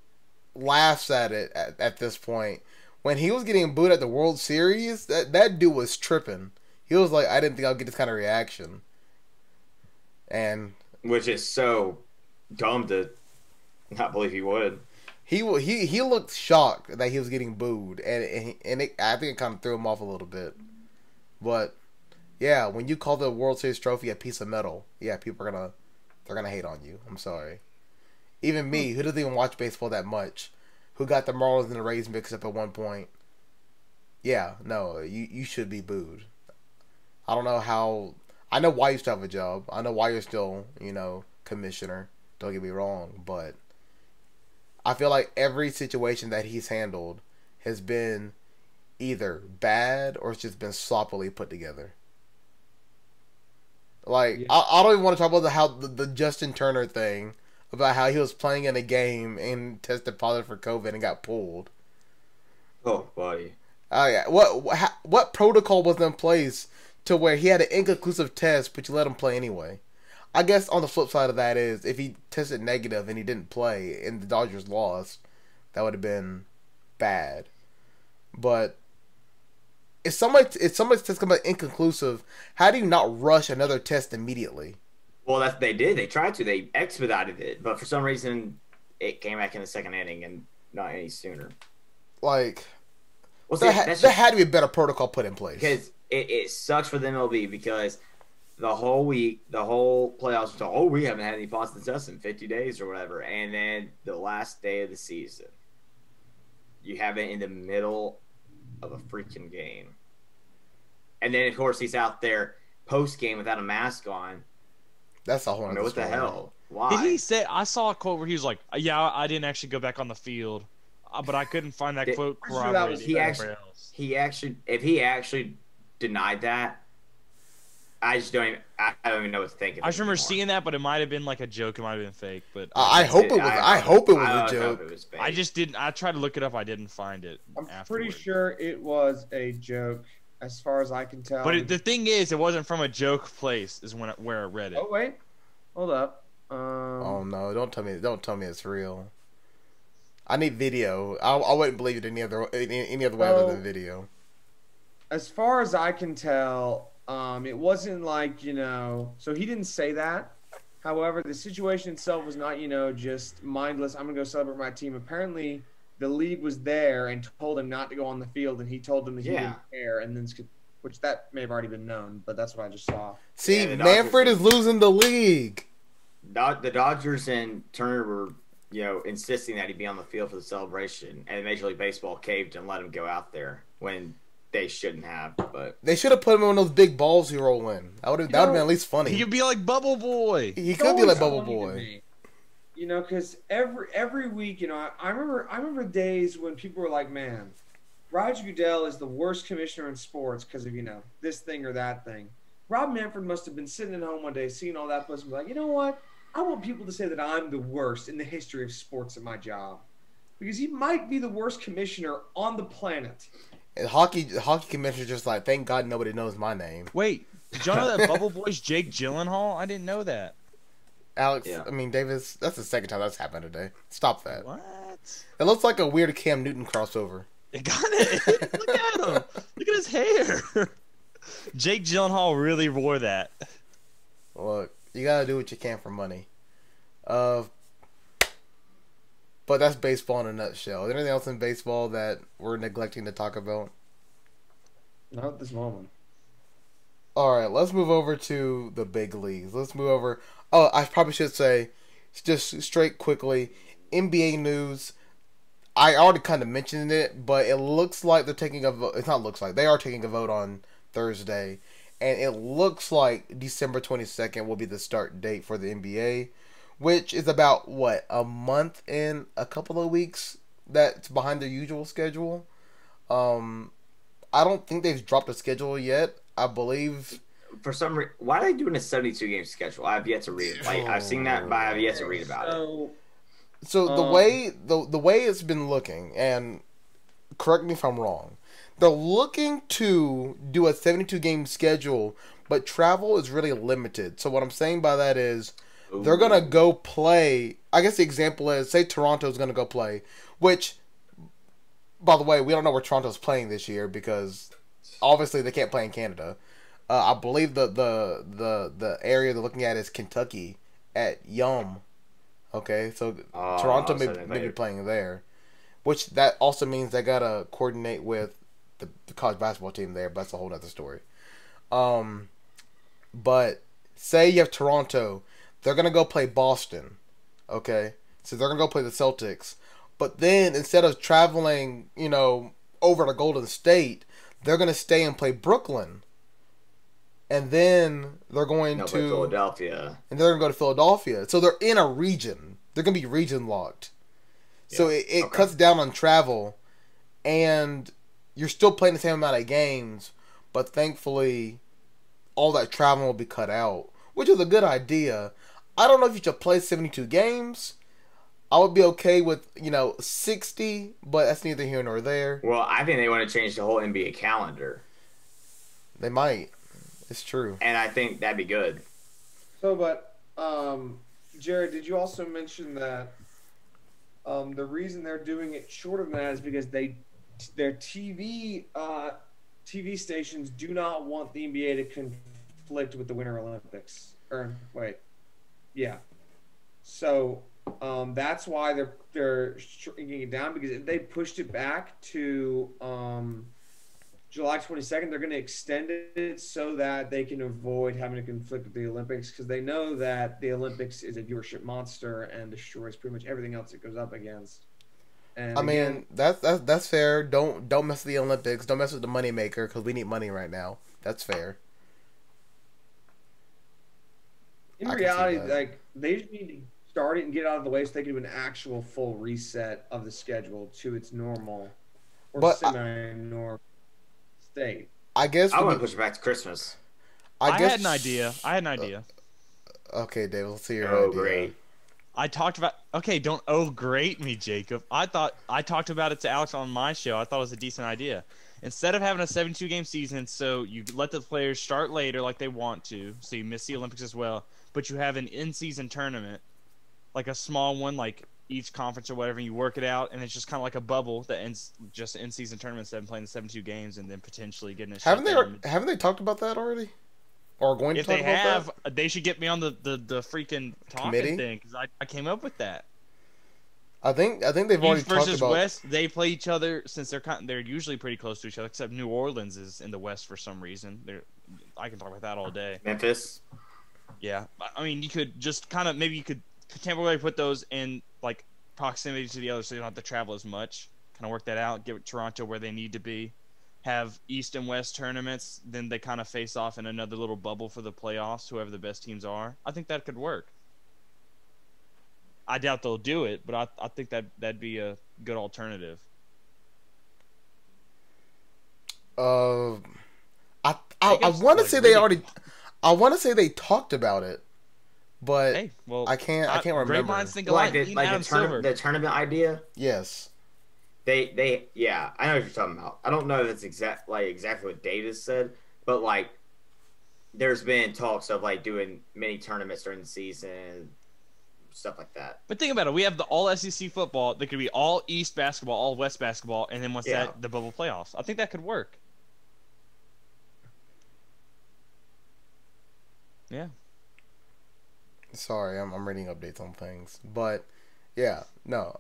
laughs at it at this point. When he was getting booed at the World Series, that dude was tripping. He was like, I didn't think I'd get this kind of reaction. And Which is so dumb to not believe he would. he looked shocked that he was getting booed, and I think it kind of threw him off a little bit. But yeah, when you call the World Series trophy a piece of metal, yeah, people are gonna hate on you. I'm sorry. Even me, who doesn't even watch baseball that much, who got the Marlins and the Rays mixed up at one point. Yeah, no, you should be booed. I don't know how. I know why you still have a job. I know why you're still, commissioner. Don't get me wrong, but I feel like every situation that he's handled has been either bad or it's just been sloppily put together. Like, yeah. I don't even want to talk about the Justin Turner thing, about how he was playing in a game and tested positive for COVID and got pulled. Oh, buddy. Oh, yeah. What protocol was in place to where he had an inconclusive test, but you let him play anyway? I guess on the flip side of that is, if he tested negative and he didn't play and the Dodgers lost, that would have been bad. But if somebody's test comes out inconclusive, how do you not rush another test immediately? Well, that's they did. They tried to. They expedited it, but for some reason, it came back in the second inning and not any sooner. Like, well, there had to be a better protocol put in place. Because it sucks for the MLB, because the whole week, the whole playoffs, we haven't had any positive tests in 50 days or whatever. And then the last day of the season, you have it in the middle of a freaking game. And then, of course, he's out there post-game without a mask on. That's a whole other what the hell? Why? Did he say? I saw a quote where he was like, "Yeah, I didn't actually go back on the field, but I couldn't find that quote corroborated." He actually, if he actually denied that, I don't even know what to think of it. I just remember anymore. seeing that, but it might have been like a joke. It might have been fake. But I hope it was. I hope it was a joke. I just didn't. I tried to look it up. I didn't find it. I'm pretty sure it was a joke, as far as I can tell. But the thing is, it wasn't from a joke place. Is where I read it. Oh wait, hold up. Oh no! Don't tell me it's real. I need video. I wouldn't believe it any other way other than video. As far as I can tell, it wasn't like, so he didn't say that. However, the situation itself was not, just mindless, I'm going to go celebrate my team. Apparently, the league was there and told him not to go on the field, and he told them that he didn't care, and then, which that may have already been known, but that's what I just saw. See, Manfred is losing the league. The Dodgers and Turner were, insisting that he be on the field for the celebration, and Major League Baseball caved and let him go out there when they shouldn't have. But they should have put him on those big balls he roll in. That would have been at least funny. He could be like Bubble Boy. He could be like Bubble Boy. Because every week, I remember days when people were like, man, Roger Goodell is the worst commissioner in sports because of, this thing or that thing. Rob Manfred must have been sitting at home one day seeing all that plus and be like, you know what? I want people to say that I'm the worst in the history of sports at my job. Because he might be the worst commissioner on the planet. And hockey commissioner just like, thank God nobody knows my name. Wait, did y'all know that Bubble Boy's Jake Gyllenhaal? I didn't know that. Alex, Davis, that's the second time that's happened today. Stop that. What? It looks like a weird Cam Newton crossover. It got it. Look at him. Look at his hair. Jake Gyllenhaal really wore that. Look, you gotta do what you can for money. But that's baseball in a nutshell. Is there anything else in baseball that we're neglecting to talk about? Not at this moment. Alright, let's move over to the big leagues. Let's move over. Oh, I probably should say, just straight quickly, NBA news. I already kind of mentioned it, but it looks like they're taking a vote. It's not looks like. They are taking a vote on Thursday. And it looks like December 22nd will be the start date for the NBA, which is about, what, a month and a couple of weeks that's behind their usual schedule. I don't think they've dropped a schedule yet. I believe. For some reason, why are they doing a 72-game schedule? I have yet to read it. Like, I've seen that, but I have yet to read about it. So the way it's been looking, and correct me if I'm wrong, they're looking to do a 72-game schedule, but travel is really limited. So what I'm saying by that is they're going to go play. I guess the example is, say Toronto's going to go play, which, by the way, we don't know where Toronto's playing this year because obviously they can't play in Canada. I believe the area they're looking at is Kentucky at Yum. Okay, so Toronto may be playing there, which that also means they got to coordinate with the college basketball team there, but that's a whole other story. But say you have Toronto, they're going to go play Boston, okay? So they're going to go play the Celtics. But then instead of traveling, over to Golden State, they're going to stay and play Brooklyn. And then they're going to Philadelphia. And they're going to go to Philadelphia. So they're in a region. They're going to be region locked. Yeah. So it cuts down on travel, and you're still playing the same amount of games, but thankfully all that travel will be cut out, which is a good idea. I don't know if you should play 72 games. I would be okay with, 60, but that's neither here nor there. Well, I think they want to change the whole NBA calendar. They might. It's true. And I think that'd be good. So, but, Jared, did you also mention that the reason they're doing it shorter than that is because their TV stations do not want the NBA to conflict with the Winter Olympics. So that's why they're shrinking it down, because if they pushed it back to July 22nd, they're going to extend it so that they can avoid having to conflict with the Olympics, because they know that the Olympics is a viewership monster and destroys pretty much everything else it goes up against. And I mean, that's fair. Don't mess with the Olympics. Don't mess with the moneymaker, because we need money right now. That's fair. In reality, they just need to start it and get it out of the way so they can do an actual full reset of the schedule to its normal or semi-normal state. I guess I want to push it back to Christmas. I had an idea. Okay, Dave, let's see your idea. Great. I talked about. Okay, don't great me, Jacob. I talked about it to Alex on my show. I thought it was a decent idea. Instead of having a 72-game season, so you let the players start later like they want to, so you miss the Olympics as well, but you have an in-season tournament, like a small one, like each conference or whatever, and you work it out, and it's just kind of like a bubble that ends just in-season tournament instead of playing the 72 games and then potentially getting a shot. Haven't they talked about that already? Or going to talk about that? If they have, they should get me on the freaking talking committee thing, because I came up with that. I think they've already East talked versus about West. They play each other since they're usually pretty close to each other. Except New Orleans is in the West for some reason. I can talk about that all day. Memphis. Yeah, I mean, you could just kind of maybe you could temporarily put those in like proximity to the other, so you don't have to travel as much. Kind of work that out. Get Toronto where they need to be. Have East and West tournaments. Then they kind of face off in another little bubble for the playoffs. Whoever the best teams are. I think that could work. I doubt they'll do it, but I think that'd be a good alternative. I want to say they already. I want to say they talked about it, but I can't remember. Great minds think alike. The tournament idea. Yes. They yeah, I know what you're talking about. I don't know if it's exactly what Davis said, but like there's been talks of like doing mini tournaments during the season. Stuff like that. But think about it. We have the all SEC football. That could be all East basketball, all West basketball, and then the bubble playoffs. I think that could work. Yeah. Sorry, I'm reading updates on things, but yeah, no,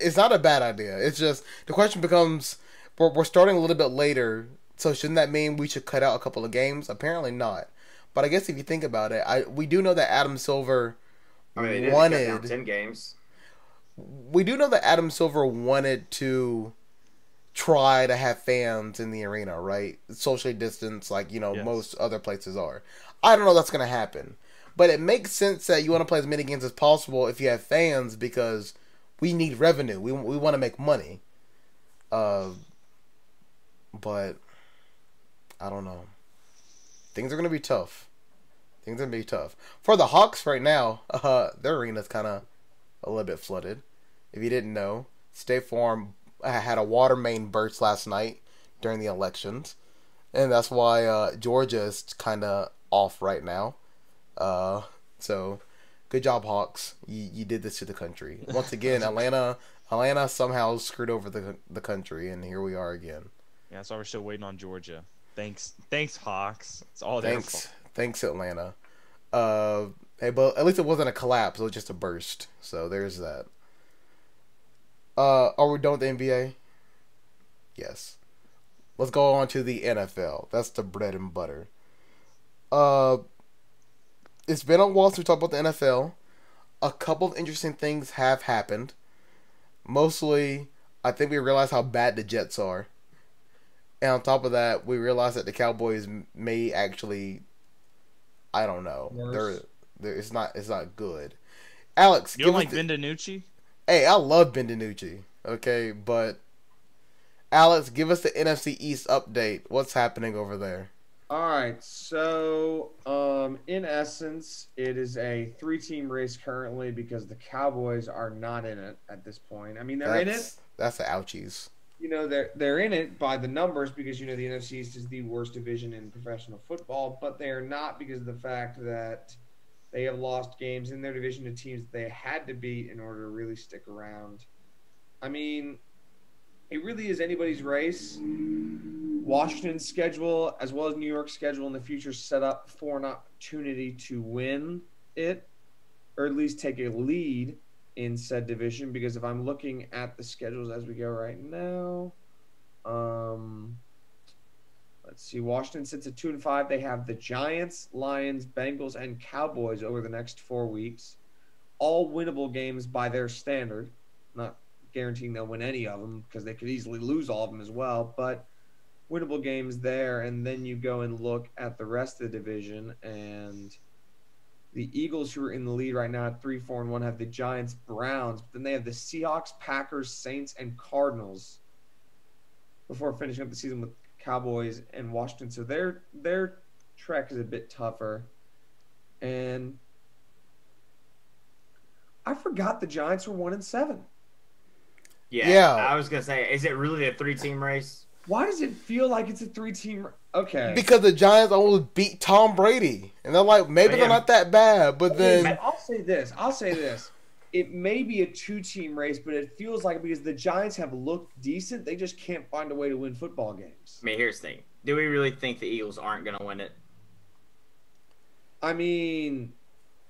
it's not a bad idea. It's just the question becomes: we're starting a little bit later, so shouldn't that mean we should cut out a couple of games? Apparently not. But I guess if you think about it, we do know that Adam Silver. They wanted 10 games. we do know that Adam Silver wanted to try to have fans in the arena, right? Socially distanced, like, Yes. most other places are. I don't know if that's going to happen. But it makes sense that you want to play as many games as possible if you have fans, because we need revenue. We want to make money. But I don't know. Things are going to be tough. For the Hawks right now, their arena's kind of a little bit flooded. If you didn't know, State Farm had a water main burst last night during the elections. And that's why Georgia is kind of off right now. So good job, Hawks. You did this to the country. Once again, Atlanta somehow screwed over the country, and here we are again. Yeah, so we're still waiting on Georgia. Thanks, Hawks. It's all their fault. Thanks, Atlanta. Hey, but at least it wasn't a collapse; it was just a burst. So there's that. Are we done with the NBA? Yes. Let's go on to the NFL. That's the bread and butter. It's been a while since we talked about the NFL. A couple of interesting things have happened. Mostly, I think we realized how bad the Jets are. And on top of that, we realized that the Cowboys may actually, I don't know. It's not good. Alex, You don't like Ben DiNucci? Hey, I love Ben DiNucci. Okay, but Alex, give us the NFC East update. What's happening over there? All right, so in essence, it is a 3-team race currently because the Cowboys are not in it at this point. I mean, they're in it. That's the ouchies. They're in it by the numbers because the NFC East is the worst division in professional football, but they are not because of the fact that they have lost games in their division to teams that they had to beat in order to really stick around. I mean, it really is anybody's race. Washington's schedule, as well as New York's schedule in the future, set up for an opportunity to win it, or at least take a lead in said division. Because if I'm looking at the schedules as we go right now, let's see. Washington sits at 2-5. They have the Giants, Lions, Bengals, and Cowboys over the next 4 weeks. All winnable games by their standard. Not guaranteeing they'll win any of them because they could easily lose all of them as well, but winnable games there. And then you go and look at the rest of the division, and the Eagles, who are in the lead right now at 3-4-1, have the Giants, Browns, but then they have the Seahawks, Packers, Saints, and Cardinals before finishing up the season with Cowboys and Washington. So their trek is a bit tougher. And I forgot the Giants were 1-7. Yeah, I was gonna say, is it really a 3-team race? Why does it feel like it's a 3-team? Okay, because the Giants almost beat Tom Brady, and they're like, maybe they're not that bad. But then I'll say this: it may be a 2-team race, but it feels like because the Giants have looked decent, they just can't find a way to win football games. I mean, here's the thing: do we really think the Eagles aren't gonna win it? I mean,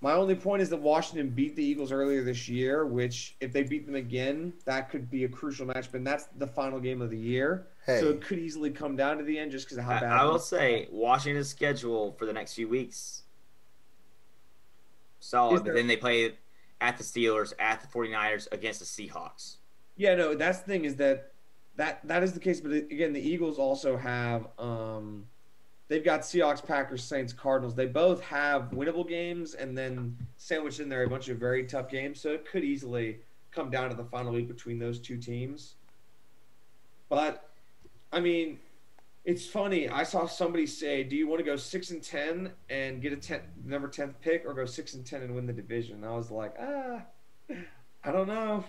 my only point is that Washington beat the Eagles earlier this year, which if they beat them again, that could be a crucial match. But that's the final game of the year, so it could easily come down to the end just because of how bad. I will say Washington's schedule for the next few weeks solid, but then they play at the Steelers, at the 49ers, against the Seahawks. Yeah, no, that's the thing is that is the case. But again, the Eagles also have they've got Seahawks, Packers, Saints, Cardinals. They both have winnable games, and then sandwiched in there a bunch of very tough games. So it could easily come down to the final week between those two teams. But, I mean, it's funny. I saw somebody say, do you want to go 6-10 and get a number 10th pick, or go 6-10 and win the division? And I was like, I don't know.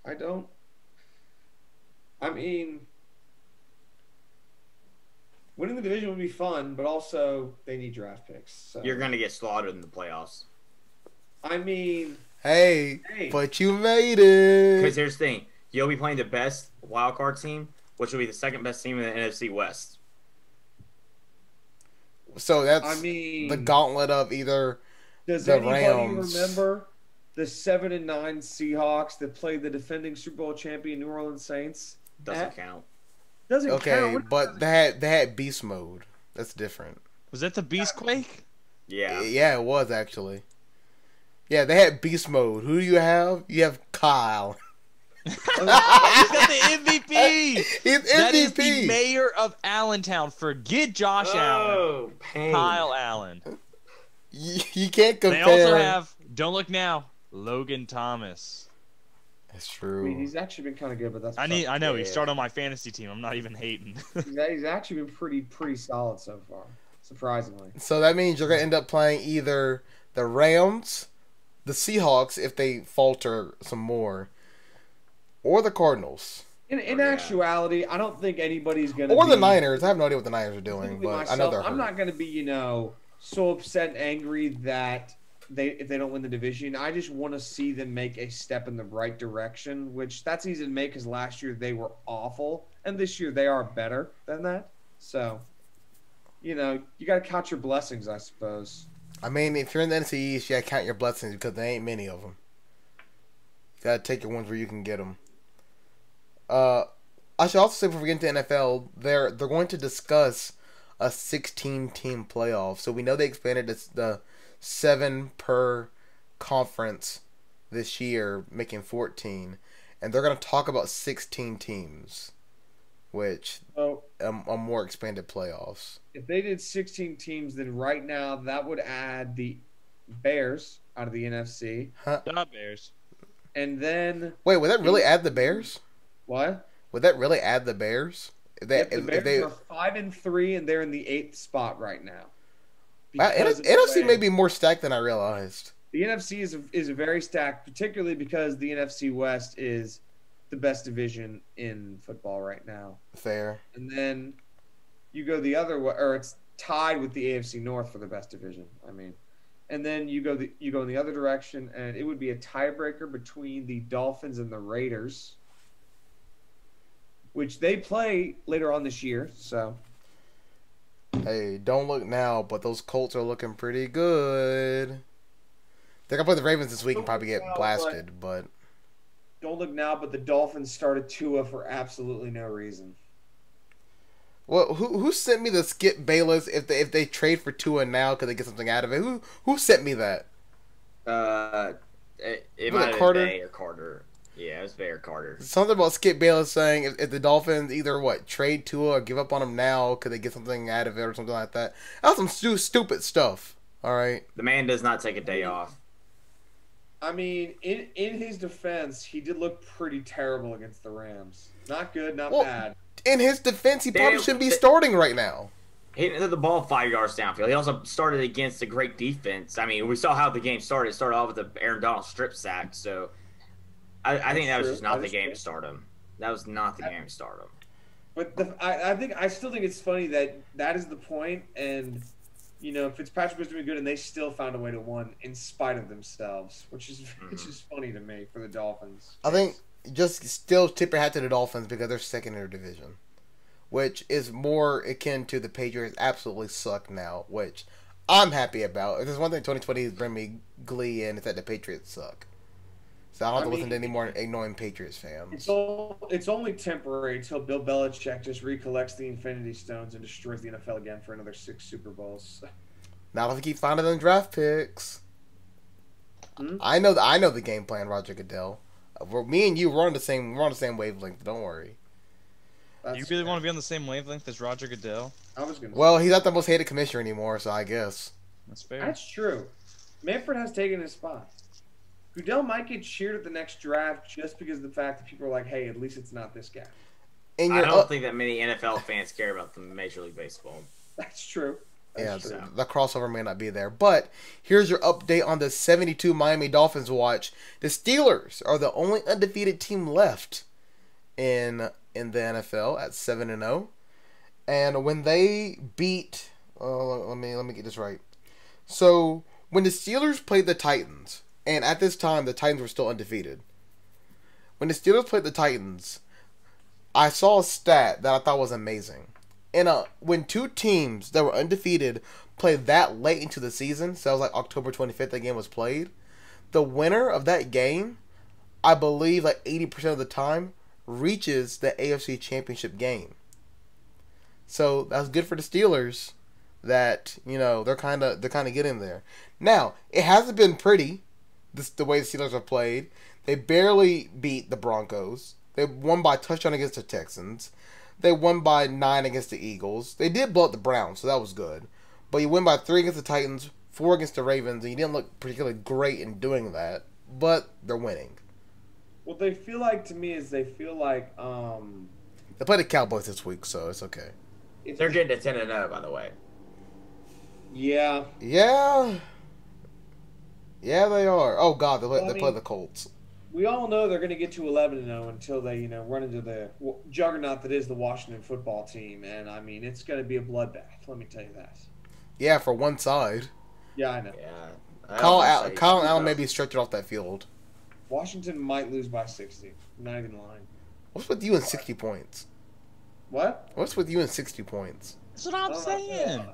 I don't. I mean, winning the division would be fun, but also they need draft picks. So. You're going to get slaughtered in the playoffs. I mean... Hey, but you made it. Because here's the thing. You'll be playing the best wildcard team, which will be the second best team in the NFC West. So that's the gauntlet of either does the anybody Rams. remember the 7-9 Seahawks that played the defending Super Bowl champion New Orleans Saints? Doesn't count. Doesn't count. Okay, but they had beast mode. That's different. Was that the Beastquake? Yeah. Yeah, it was actually. Yeah, they had beast mode. Who do you have? You have Kyle. He's got the MVP. He's MVP. That is the mayor of Allentown. Forget Josh Allen. Oh, pain. Kyle Allen. You can't compare. They also have, don't look now, Logan Thomas. That's I true. mean, he's actually been kind of good, but that's. I know he Yeah. started on my fantasy team. I'm not even hating. He's actually been pretty solid so far, surprisingly. So that means you're gonna end up playing either the Rams, the Seahawks if they falter some more, or the Cardinals, In yeah. actuality, I don't think anybody's gonna. or the be, Niners. I have no idea what the Niners are doing, specifically but myself, I know they're hurt. I'm not gonna be, so upset and angry that if they don't win the division. I just want to see them make a step in the right direction, which that's easy to make because last year they were awful, and this year they are better than that. So, you got to count your blessings, I suppose. I mean, if you're in the NFC East, you gotta count your blessings because there ain't many of them. You gotta take your ones where you can get them. I should also say before we get into NFL, they're going to discuss a 16-team playoff. So we know they expanded the 7 per conference this year, making 14, and they're going to talk about 16 teams, which So a more expanded playoffs. if they did 16 teams, then right now that would add the Bears out of the NFC, Stop Bears. and then Wait, would that really add the Bears? what? Would that really add the Bears? If Yep, the if Bears they, are 5-3, and they're in the 8th spot right now. Wow, Because of the NFC way- may be more stacked than I realized. The NFC is a very stacked, particularly because the NFC West is the best division in football right now. Fair. And then you go the other way, or it's tied with the AFC North for the best division. I mean, and then you go in the other direction, and it would be a tiebreaker between the Dolphins and the Raiders, which they play later on this year. So Hey, don't look now, but those Colts are looking pretty good. They're gonna play the Ravens this week and probably get Well, blasted, but don't look now, but the Dolphins started Tua for absolutely no reason. well, who sent me the Skip Bayless if they trade for Tua now because they get something out of it? Who sent me that? It Was it might have Carter? been Bay or Carter. Yeah, it was Bay or Carter. Something about Skip Bayless saying if the Dolphins either trade Tua or give up on him now because they get something out of it or something like that. That was some stupid stuff. All right. The man does not take a day off. I mean, in his defense, he did look pretty terrible against the Rams. Not good, not Well, bad. In his defense, he probably They- shouldn't be they- starting right now. He didn't hit the ball 5 yards downfield. He also started against a great defense. I mean, we saw how the game started. It started off with the Aaron Donald strip sack. So I think that was true. just not That the is game true. to start him. That was not the game to start him. But I still think it's funny that is the point, and Fitzpatrick was doing good, and they still found a way to win in spite of themselves, which is funny to me for the Dolphins. I think just still tip your hat to the Dolphins because they're second in their division, which is more akin to the Patriots absolutely suck now, which I'm happy about. If there's one thing 2020 has bring me glee in, it's that the Patriots suck. So I don't have to listen to any more ignoring Patriots fans. It's only temporary until Bill Belichick just recollects the Infinity Stones and destroys the NFL again for another 6 Super Bowls. Not if we keep finding them draft picks. I know the game plan, Roger Goodell. Me and you, we're on the same wavelength. Don't worry. You really want to be on the same wavelength as Roger Goodell? I was gonna. Well, he's not the most hated commissioner anymore, so I guess. That's fair. That's true. Manfred has taken his spot. Goodell might get cheered at the next draft just because of the fact that people are like, "Hey, at least it's not this guy." And I you're don't think that many NFL fans care about the Major League Baseball. That's true. That's true. the crossover may not be there. But here's your update on the 72 Miami Dolphins watch. The Steelers are the only undefeated team left in the NFL at 7-0. And when they beat, let me get this right. So when the Steelers played the Titans, and at this time the Titans were still undefeated. When the Steelers played the Titans, I saw a stat that I thought was amazing. And when two teams that were undefeated played that late into the season, so it was like October 25th the game was played, the winner of that game, I believe like 80% of the time, reaches the AFC Championship game. So that's good for the Steelers that, they're kind of getting there. Now, it hasn't been pretty the way the Steelers have played. They barely beat the Broncos. They won by a touchdown against the Texans. They won by 9 against the Eagles. They did blow up the Browns, so that was good. But you win by 3 against the Titans, 4 against the Ravens, and you didn't look particularly great in doing that. But they're winning. What they feel like to me is they feel like They play the Cowboys this week, so it's okay. They're getting to 10-0, by the way. Yeah. Yeah. Yeah, they are. Oh, God, they play the Colts. We all know they're going to get to 11-0 until they, run into the juggernaut that is the Washington football team. And, I mean, it's going to be a bloodbath, let me tell you that. Yeah, for one side. Yeah, I know. Yeah. Kyle Allen may be stretching off that field. Washington might lose by 60. I'm not even lying. What's with you and 60 points? What? What's with you and 60 points? That's what I'm saying.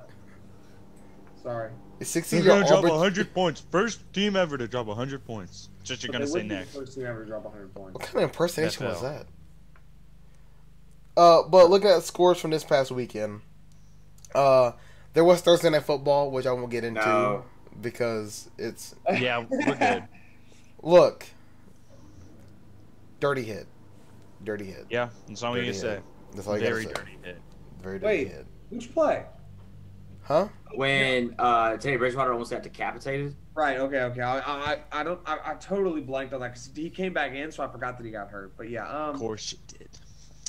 Sorry. Is 60 They're your gonna drop Auburn? 100 points. First team ever to drop 100 points. That's what you're gonna say next. First team ever to drop 100 points. What kind of impersonation was NFL. that? But looking at scores from this past weekend, there was Thursday Night Football, which I won't get into because it's Yeah, we're good. look, dirty hit. Yeah, that's all we Dirty need to say. hit. That's all you Very gotta say. dirty hit. Very dirty Wait, hit. who's play? Huh? When Teddy Bridgewater almost got decapitated. Right. Okay. I totally blanked on that because he came back in, so I forgot that he got hurt. But yeah, Of course you did.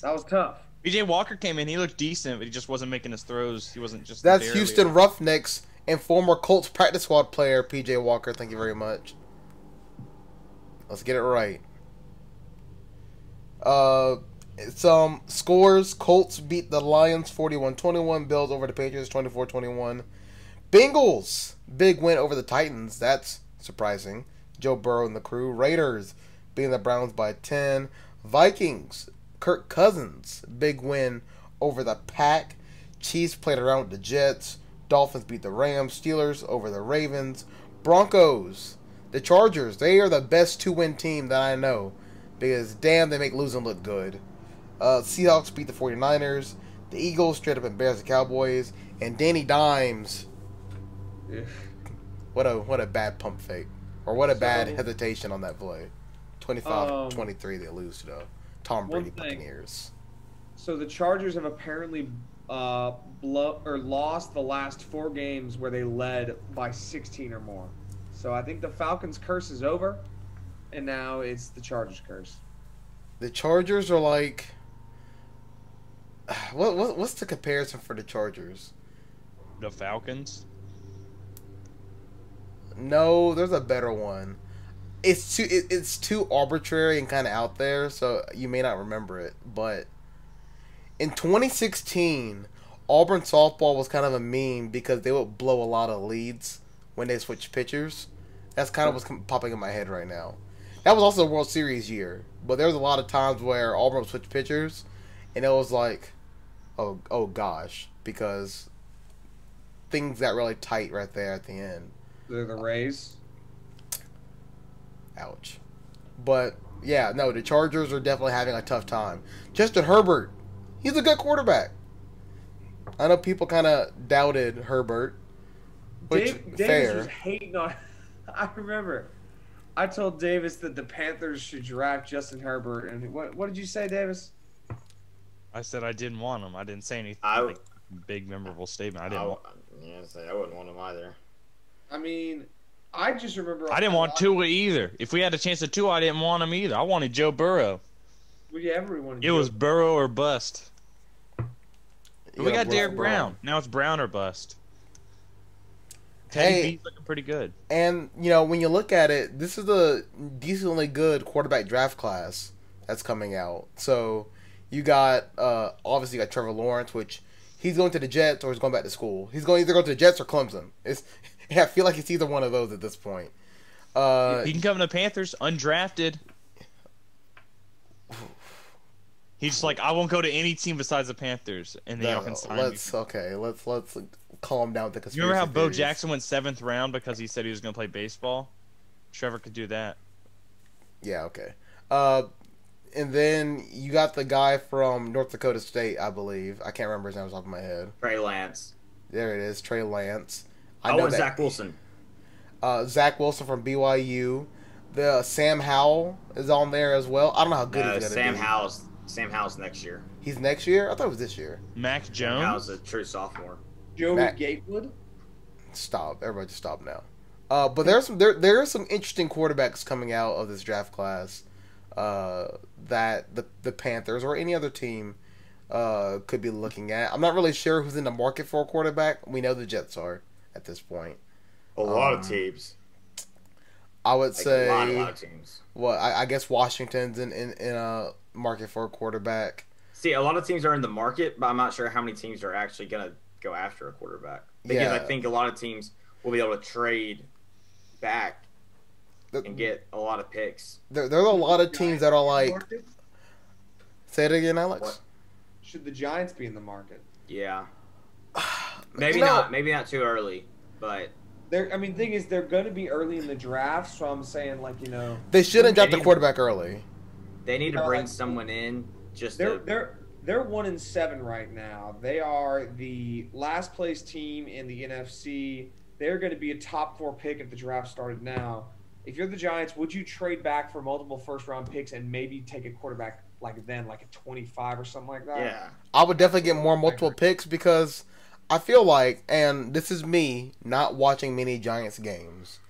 that was tough. PJ Walker came in. He looked decent, but he just wasn't making his throws. He wasn't just. That's barely- Houston Roughnecks and former Colts practice squad player PJ Walker. Thank you very much. Let's get it right. Some scores. Colts beat the Lions 41-21. Bills over the Patriots 24-21. Bengals, big win over the Titans. That's surprising. Joe Burrow and the crew. Raiders beating the Browns by 10. Vikings, Kirk Cousins, big win over the Pack. Chiefs played around with the Jets. Dolphins beat the Rams. Steelers over the Ravens. Broncos, the Chargers. They are the best 2-win team that I know because, damn, they make losing look good. Seahawks beat the 49ers. The Eagles straight up embarrassed the Cowboys. And Danny Dimes, what a bad pump fake. Or what a bad hesitation on that play. 25-23 they lose to the Tom Brady Buccaneers. So the Chargers have apparently lost the last 4 games where they led by 16 or more. So I think the Falcons' curse is over, and now it's the Chargers' curse. The Chargers are like... What's the comparison for the Chargers? The Falcons. No, there's a better one. It's too arbitrary and kind of out there, so you may not remember it. But in 2016, Auburn softball was kind of a meme because they would blow a lot of leads when they switched pitchers. That's kind of what's popping in my head right now. That was also a World Series year, but there was a lot of times where Auburn would switch pitchers, and it was like, oh gosh, because things got really tight right there at the end. They're the Rays. Ouch. But, yeah, no, the Chargers are definitely having a tough time. Justin Herbert, he's a good quarterback. I know people kind of doubted Herbert, which, Davis was hating on... I remember. I told Davis that the Panthers should draft Justin Herbert, and what did you say, Davis? I said I didn't want him. I didn't say anything. Big memorable statement. I didn't. I wouldn't want him either. I mean, I just remember. I didn't want Tua either. If we had a chance at Tua, I didn't want him either. I wanted Joe Burrow. Well, yeah, everyone. It was Burrow or bust. We got Derek wrong. Brown. Now it's Brown or bust. Hey. Teddy B's looking pretty good. And, when you look at it, this is a decently good quarterback draft class that's coming out. So, you got, obviously, you got Trevor Lawrence, which he's going to the Jets or he's going back to school. He's going either go to the Jets or Clemson. I feel like it's either one of those at this point. He can come to the Panthers undrafted. He's just like, I won't go to any team besides the Panthers, and then y'all can sign me. Let's calm down with the conspiracy You remember how Bo theories. Jackson went 7th round because he said he was going to play baseball? Trevor could do that. Yeah, okay. And then you got the guy from North Dakota State, I believe. I can't remember his name off the top of my head. Trey Lance. There it is, Trey Lance. I want Zach Wilson. Zach Wilson from BYU. The Sam Howell is on there as well. I don't know how good No, he's gonna be. Sam Howell's next year. He's next year. I thought it was this year. Mac Sam Howell's Jones. a true sophomore. Joey Matt- Gatewood. Stop. Everybody just stop now. But there are some interesting quarterbacks coming out of this draft class that the Panthers or any other team could be looking at. I'm not really sure who's in the market for a quarterback. We know the Jets are at this point. A lot of teams. I would Like say a lot of teams. well, I guess Washington's in a market for a quarterback. See, a lot of teams are in the market, but I'm not sure how many teams are actually going to go after a quarterback. Because Yeah. I think a lot of teams will be able to trade back and get a lot of picks. There's a lot of teams that are like. Market? Say it again, Alex. What? Should the Giants be in the market? Yeah. Maybe You know- not. Maybe not too early, but Thing is, they're going to be early in the draft, so I'm saying, like, They shouldn't draft They the need- quarterback early. they need to No, bring like- someone in just they're to. they're 1-7 right now. They are the last place team in the NFC. They're going to be a top 4 pick if the draft started now. If you're the Giants, would you trade back for multiple first round picks and maybe take a quarterback like a 25 or something like that? Yeah. I would definitely get more multiple picks because I feel like, and this is me not watching many Giants games.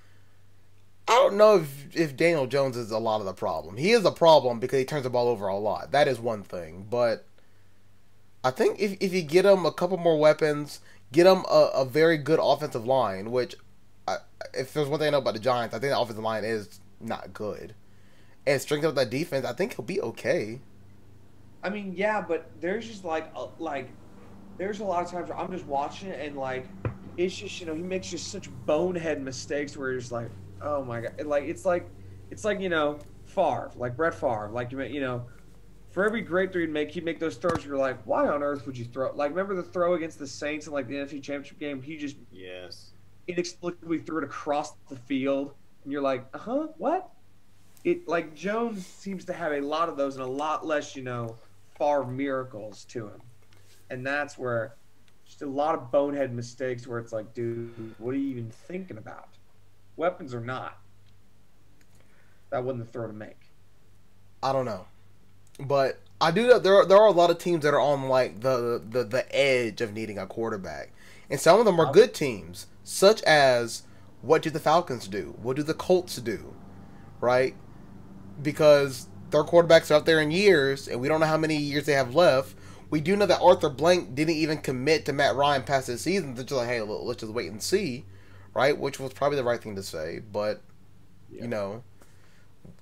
I don't know if Daniel Jones is a lot of the problem. He is a problem because he turns the ball over a lot. That is one thing. But I think if you get him a couple more weapons, get him a very good offensive line, which if there's one thing I know about the Giants, I think the offensive line is not good. And strengthen up that defense, I think he'll be okay. I mean, yeah, but there's just there's a lot of times where I'm just watching it and like it's just he makes just such bonehead mistakes where you're just like, oh my god, it's like Favre, like Brett Favre, like for every great throw he'd make those throws. You're like, why on earth would you throw? Like, remember the throw against the Saints in like the NFC Championship game? He just Yes. inexplicably threw it across the field, and you're like, what? It like Jones seems to have a lot of those and a lot less, Favre miracles to him. And that's where just a lot of bonehead mistakes where it's like, dude, what are you even thinking about? Weapons or not, that wasn't the throw to make. I don't know, but I do know there are a lot of teams that are on like the edge of needing a quarterback, and some of them are good teams, such as what do the Falcons do? What do the Colts do? Right? Because their quarterbacks are out there in years, and we don't know how many years they have left. We do know that Arthur Blank didn't even commit to Matt Ryan past this season. They're just like, hey, let's just wait and see, right? Which was probably the right thing to say. But,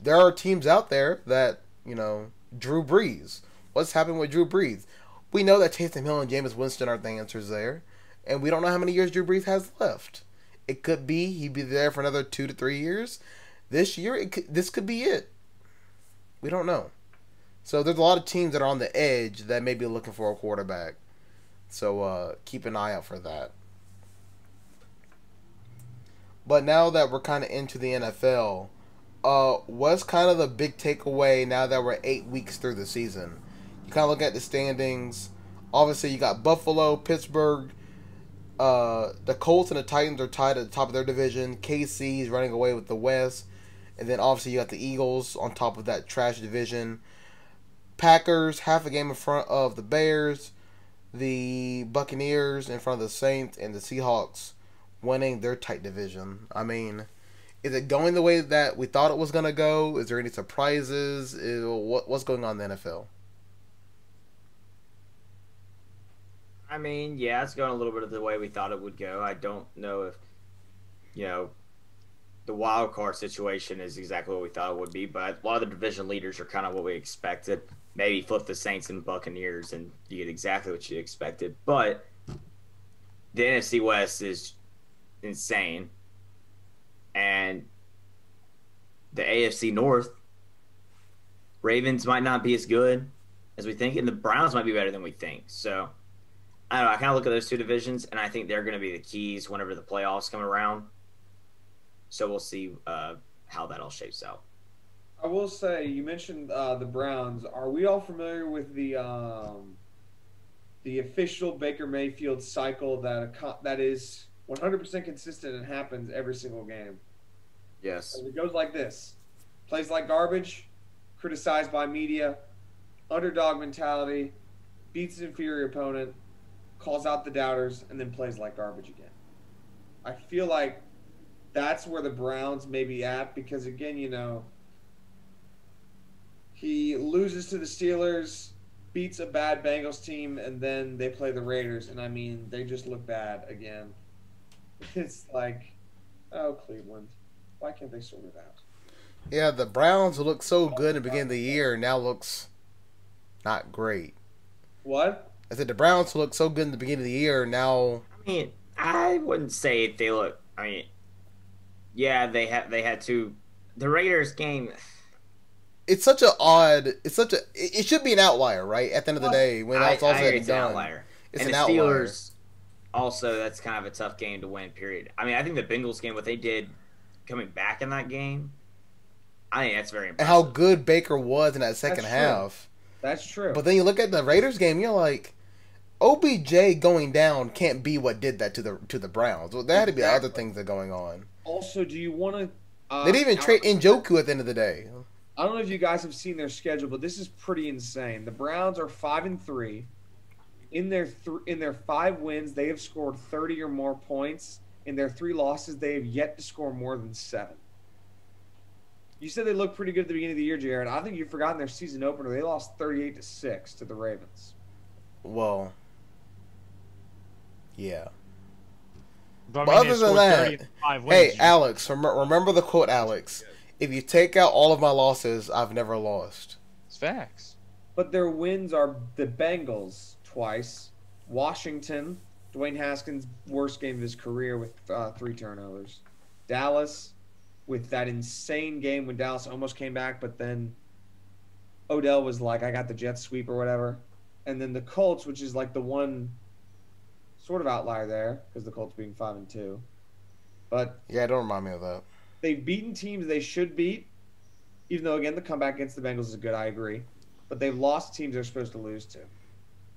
there are teams out there that, Drew Brees. What's happened with Drew Brees? We know that Taysom Hill and Jameis Winston aren't the answers there. And we don't know how many years Drew Brees has left. It could be he'd be there for another 2 to 3 years. This year, this could be it. We don't know. So there's a lot of teams that are on the edge that may be looking for a quarterback. So keep an eye out for that. But now that we're kind of into the NFL, what's kind of the big takeaway now that we're 8 weeks through the season? You kind of look at the standings. Obviously, you got Buffalo, Pittsburgh. The Colts and the Titans are tied at the top of their division. KC is running away with the West. And then obviously you got the Eagles on top of that trash division. Packers, half a game in front of the Bears. The Buccaneers in front of the Saints. And the Seahawks winning their tight division. I mean, is it going the way that we thought it was going to go? Is there any surprises? What's going on in the NFL? I mean, yeah, it's going a little bit of the way we thought it would go. I don't know if, the wild card situation is exactly what we thought it would be, but a lot of the division leaders are kind of what we expected. Maybe flip the Saints and Buccaneers and you get exactly what you expected. But the NFC West is insane. And the AFC North, Ravens might not be as good as we think, and the Browns might be better than we think. So, I don't know. I kind of look at those two divisions, and I think they're going to be the keys whenever the playoffs come around. So we'll see how that all shapes out. I will say, you mentioned the Browns. Are we all familiar with the official Baker Mayfield cycle that is 100% consistent and happens every single game? Yes. And it goes like this. Plays like garbage, criticized by media, underdog mentality, beats his inferior opponent, calls out the doubters, and then plays like garbage again. I feel like that's where the Browns may be at because, again, he loses to the Steelers, beats a bad Bengals team, and then they play the Raiders, and, they just look bad again. It's like, oh, Cleveland, why can't they sort it out? Yeah, the Browns look so good in the beginning of the year now looks not great. What? I said the Browns look so good in the beginning of the year now. I wouldn't say they look. Yeah, they had to. The Raiders game. It's such an odd. It should be an outlier, right? At the end of the day, when it's all said and done, outlier. It's and an the outlier. Steelers, also, that's kind of a tough game to win. Period. I think the Bengals game, what they did, coming back in that game, I think that's very impressive. And how good Baker was in that second half. That's true. But then you look at the Raiders game, you're like, OBJ going down can't be what did that to the Browns. Well, there had to be other things that are going on. Also, do you want to? They didn't even trade Njoku at the end of the day. I don't know if you guys have seen their schedule, but this is pretty insane. The Browns are 5-3. In their 5 wins, they have scored 30 or more points. In their 3 losses, they have yet to score more than 7. You said they looked pretty good at the beginning of the year, Jared. I think you've forgotten their season opener. They lost 38-6 to the Ravens. Well, yeah. But other than that, hey, wins. Alex, remember the quote, Alex. If you take out all of my losses, I've never lost. It's facts. But their wins are the Bengals twice, Washington, Dwayne Haskins' worst game of his career with 3 turnovers, Dallas with that insane game when Dallas almost came back, but then Odell was like, I got the jet sweep or whatever. And then the Colts, which is like the one sort of outlier there, because the Colts being 5-2. But yeah, don't remind me of that. They've beaten teams they should beat, even though, again, the comeback against the Bengals is good, I agree. But they've lost teams they're supposed to lose to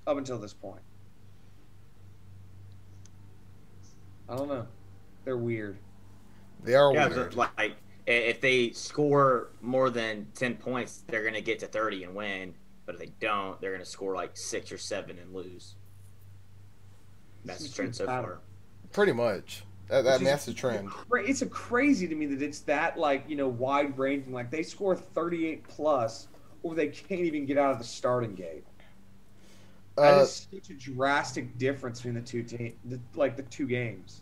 up until this point. I don't know. They're weird. They are Yeah, weird. like if they score more than 10 points, they're going to get to 30 and win. But if they don't, they're going to score like 6 or 7 and lose. That's the trend so far. Pretty much. That's the trend. It's crazy to me that it's that wide ranging. Like they score 38 plus, or they can't even get out of the starting gate. That is such a drastic difference between the two games.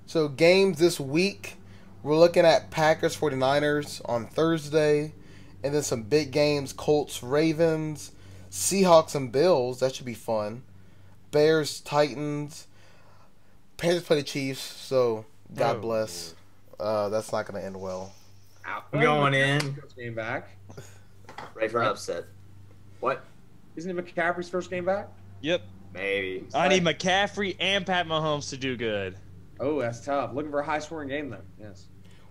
So games this week, we're looking at Packers 49ers on Thursday, and then some big games: Colts Ravens, Seahawks and Bills. That should be fun. Bears Titans. Panthers play the Chiefs, so God bless. That's not going to end well. I'm going in. First game back. Ready for an upset. What? Isn't it McCaffrey's first game back? Yep. Maybe. I need McCaffrey and Pat Mahomes to do good. Oh, that's tough. Looking for a high-scoring game, then. Yes.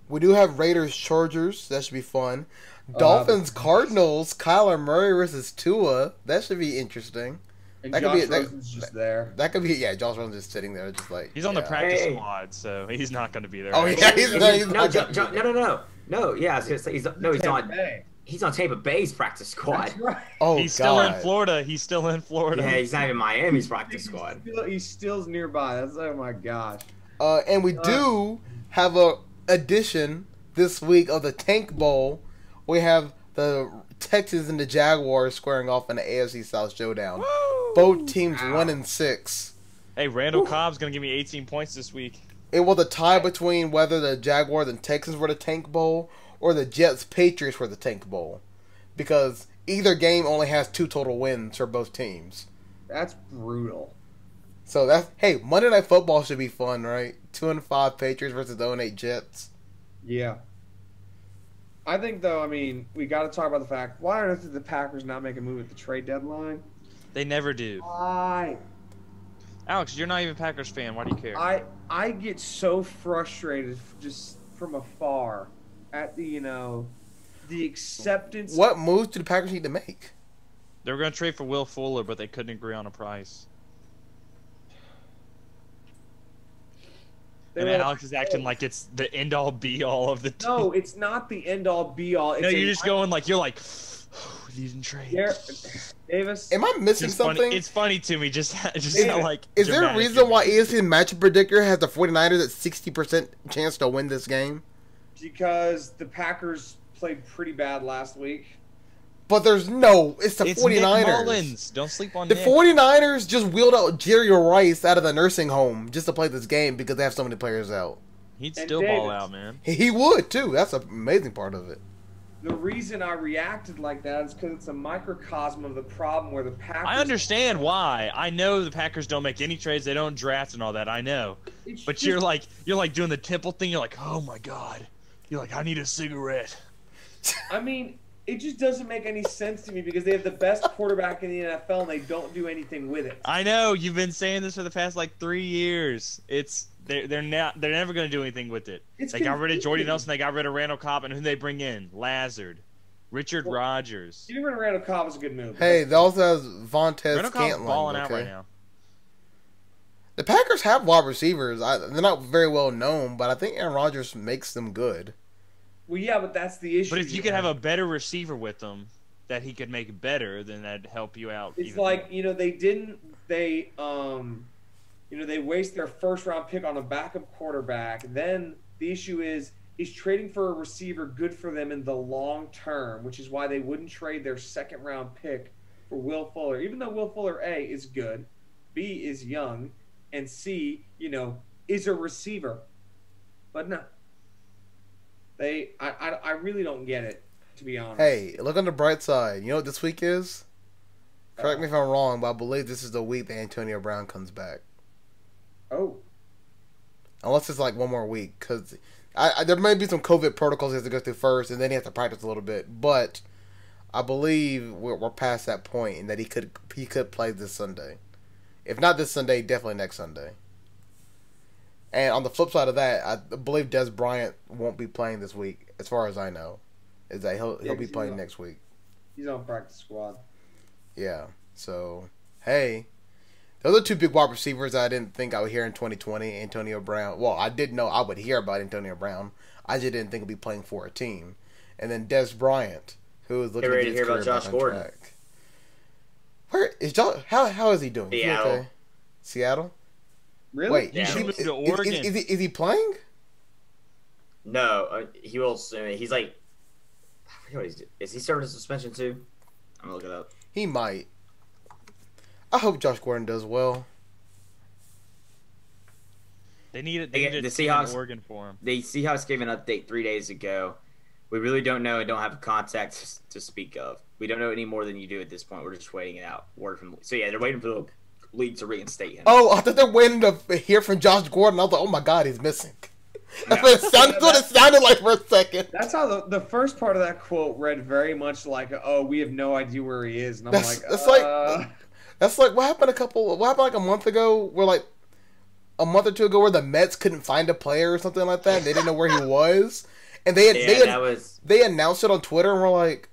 We do have Raiders Chargers. That should be fun. Dolphins Cardinals. Kyler Murray versus Tua. That should be interesting. And That Josh could be Rosen's just there. That could be Josh Rosen's just sitting there, just like He's on the practice squad, so he's not going to be there. Oh yeah, he's not. No. Yeah, I was gonna say he's on Tampa Bay's practice squad. That's right. Oh, He's still in Florida. Yeah, he's not even Miami's practice squad. He's still nearby. That's oh my gosh. And we do have a edition this week of the Tank Bowl. We have the Texans and the Jaguars squaring off in the AFC South showdown. Woo! Both teams 1-6. Hey, Randall Cobb's going to give me 18 points this week. It was a tie between whether the Jaguars and Texans were the Tank Bowl or the Jets Patriots were the Tank Bowl, because either game only has 2 total wins for both teams. That's brutal. So Monday Night Football should be fun, right? 2-5 Patriots versus 0-8 Jets. Yeah. I think, though, we got to talk about the fact, why on earth did the Packers not make a move at the trade deadline? They never do. Why? Alex, you're not even a Packers fan. Why do you care? I get so frustrated just from afar at the acceptance. What moves do the Packers need to make? They were going to trade for Will Fuller, but they couldn't agree on a price. And Alex is acting like it's the end all be all of the team. No, it's not the end all be all. No, you're just going like you're like these in trades. Davis. Am I missing something? Funny. It's funny to me just like. Is there a reason why ESPN Matchup Predictor has the 49ers at 60% chance to win this game? Because the Packers played pretty bad last week. But it's the 49ers. Nick Mullins. Don't sleep on the Nick. 49ers just wheeled out Jerry Rice out of the nursing home just to play this game because they have so many players out. He'd still ball out, man. He would, too. That's an amazing part of it. The reason I reacted like that is because it's a microcosm of the problem where the Packers... I understand why. I know the Packers don't make any trades. They don't draft and all that. I know. But you're like doing the Temple thing. You're like, oh, my God. You're like, I need a cigarette. I mean... It just doesn't make any sense to me because they have the best quarterback in the NFL and they don't do anything with it. I know you've been saying this for the past 3 years. They're never going to do anything with it. They got rid of Jordy Nelson. They got rid of Randall Cobb, and who they bring in? Lazard, Richard Rodgers. Getting rid of Randall Cobb is a good move. Hey, they also have Vontez Randall Cobb's Scantling. balling out right now. The Packers have wide receivers. They're not very well known, but I think Aaron Rodgers makes them good. Well, yeah, but that's the issue. But if you could have a better receiver with them that he could make better, then that'd help you out. It's like, they waste their first round pick on a backup quarterback. Then the issue is trading for a receiver good for them in the long term, which is why they wouldn't trade their second round pick for Will Fuller. Even though Will Fuller, A, is good, B, is young, and C, is a receiver. But no. I really don't get it, to be honest. Hey, look on the bright side. You know what this week is? Correct me if I'm wrong, but I believe this is the week that Antonio Brown comes back. Oh. Unless it's one more week, because there may be some COVID protocols he has to go through first, and then he has to practice a little bit. But I believe we're past that point, and that he could play this Sunday. If not this Sunday, definitely next Sunday. And on the flip side of that, I believe Des Bryant won't be playing this week, as far as I know. Is that he'll be playing next week. He's on practice squad. Yeah. So, hey. Those are two big wide receivers that I didn't think I would hear in 2020. Antonio Brown. Well, I did know I would hear about Antonio Brown. I just didn't think he'd be playing for a team. And then Des Bryant, who is looking ready to hear about Josh Gordon. Track. Where is Josh? How is he doing? Seattle. Is he okay? Seattle? Really? Wait, he should move to Oregon. Is he playing? No, he will soon. He's I forget what he's doing. Is he serving a suspension too? I'm gonna look it up. He might. I hope Josh Gordon does well. They need the Seahawks. Oregon for him. The Seahawks gave an update 3 days ago. We really don't know and don't have contact to speak of. We don't know any more than you do at this point. We're just waiting it out. They're waiting for the league to reinstate him. Oh, I thought they're waiting to hear from Josh Gordon. I was like, oh my God, he's missing. That's what it sounded like for a second. That's how the first part of that quote read very much like, "Oh, we have no idea where he is," and I'm that's like what happened like a month ago, where a month or two ago, where the Mets couldn't find a player or something like that. And they didn't know where he was, and they announced it on Twitter, and we're like,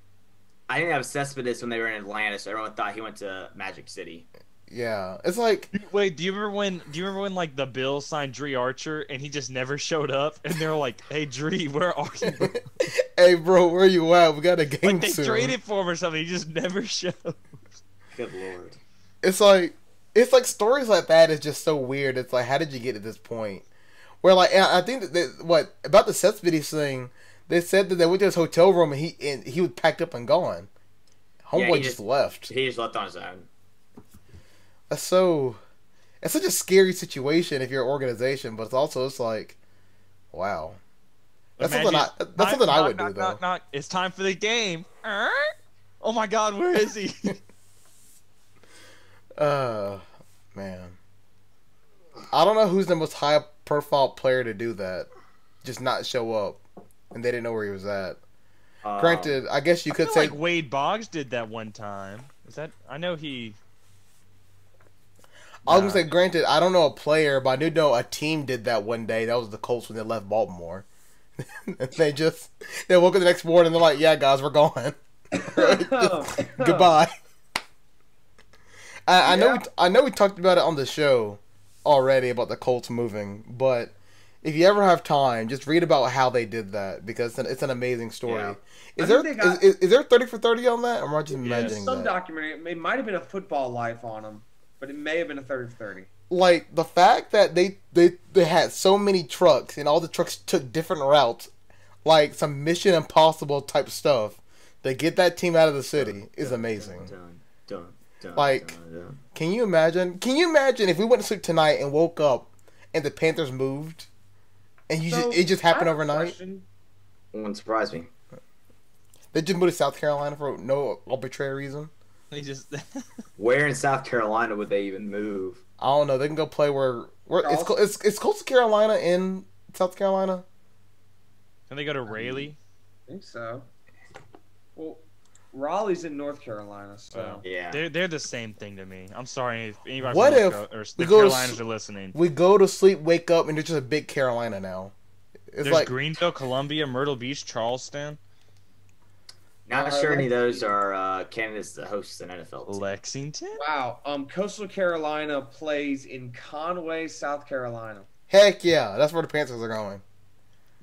I didn't have Cespedes when they were in Atlanta, so everyone thought he went to Magic City. Yeah, it's like. Wait, do you remember when the Bills signed Dree Archer and he just never showed up? And they're like, "Hey, Dree, where are you?" Hey, bro, where you at? We got a game they soon. traded for him or something. He just never showed. Good Lord. It's like stories like that is just so weird. It's like, how did you get to this point? Where I think that about the Cespedes thing, they said that they went to his hotel room and he was packed up and gone. Homeboy just left. He just left on his own. It's such a scary situation if you're an organization, but it's like, wow. That's something I would do though. Knock. It's time for the game. Oh my God, where is he? Man. I don't know who's the most high profile player to do that. Just not show up. And they didn't know where he was at. Granted, I guess you could say Wade Boggs did that one time. I know he. I was going to say, granted, I don't know a player, but I do know a team did that one day. That was the Colts when they left Baltimore. they woke up the next morning and they're like, yeah, guys, we're gone. Goodbye. I know we talked about it on the show already about the Colts moving, but If you ever have time, just read about how they did that because it's an amazing story. Yeah. Is there 30 for 30 on that, or am I just imagining some that? documentary. It might have been a Football Life on them, but it may have been a 30 for 30. Like the fact that they had so many trucks and all the trucks took different routes, like some Mission Impossible type stuff, to get that team out of the city is amazing. Like, can you imagine? Can you imagine if we went to sleep tonight and woke up and the Panthers moved, and it just happened overnight? Wouldn't surprise me. They just moved to South Carolina for no arbitrary reason. They just Where in South Carolina would they even move? I don't know. They can go play where it's close to Carolina in South Carolina. Can they go to Raleigh? I think so. Well, Raleigh's in North Carolina, so Yeah. They're the same thing to me. I'm sorry if anybody What from if North or we the go to Carolinas are listening. We go to sleep, wake up, and there's just a big Carolina now. It's There's like Greenville, Columbia, Myrtle Beach, Charleston, Not sure any of those are candidates to host an NFL team. Lexington. wow. Coastal Carolina plays in Conway, South Carolina. heck yeah, that's where the Panthers are going.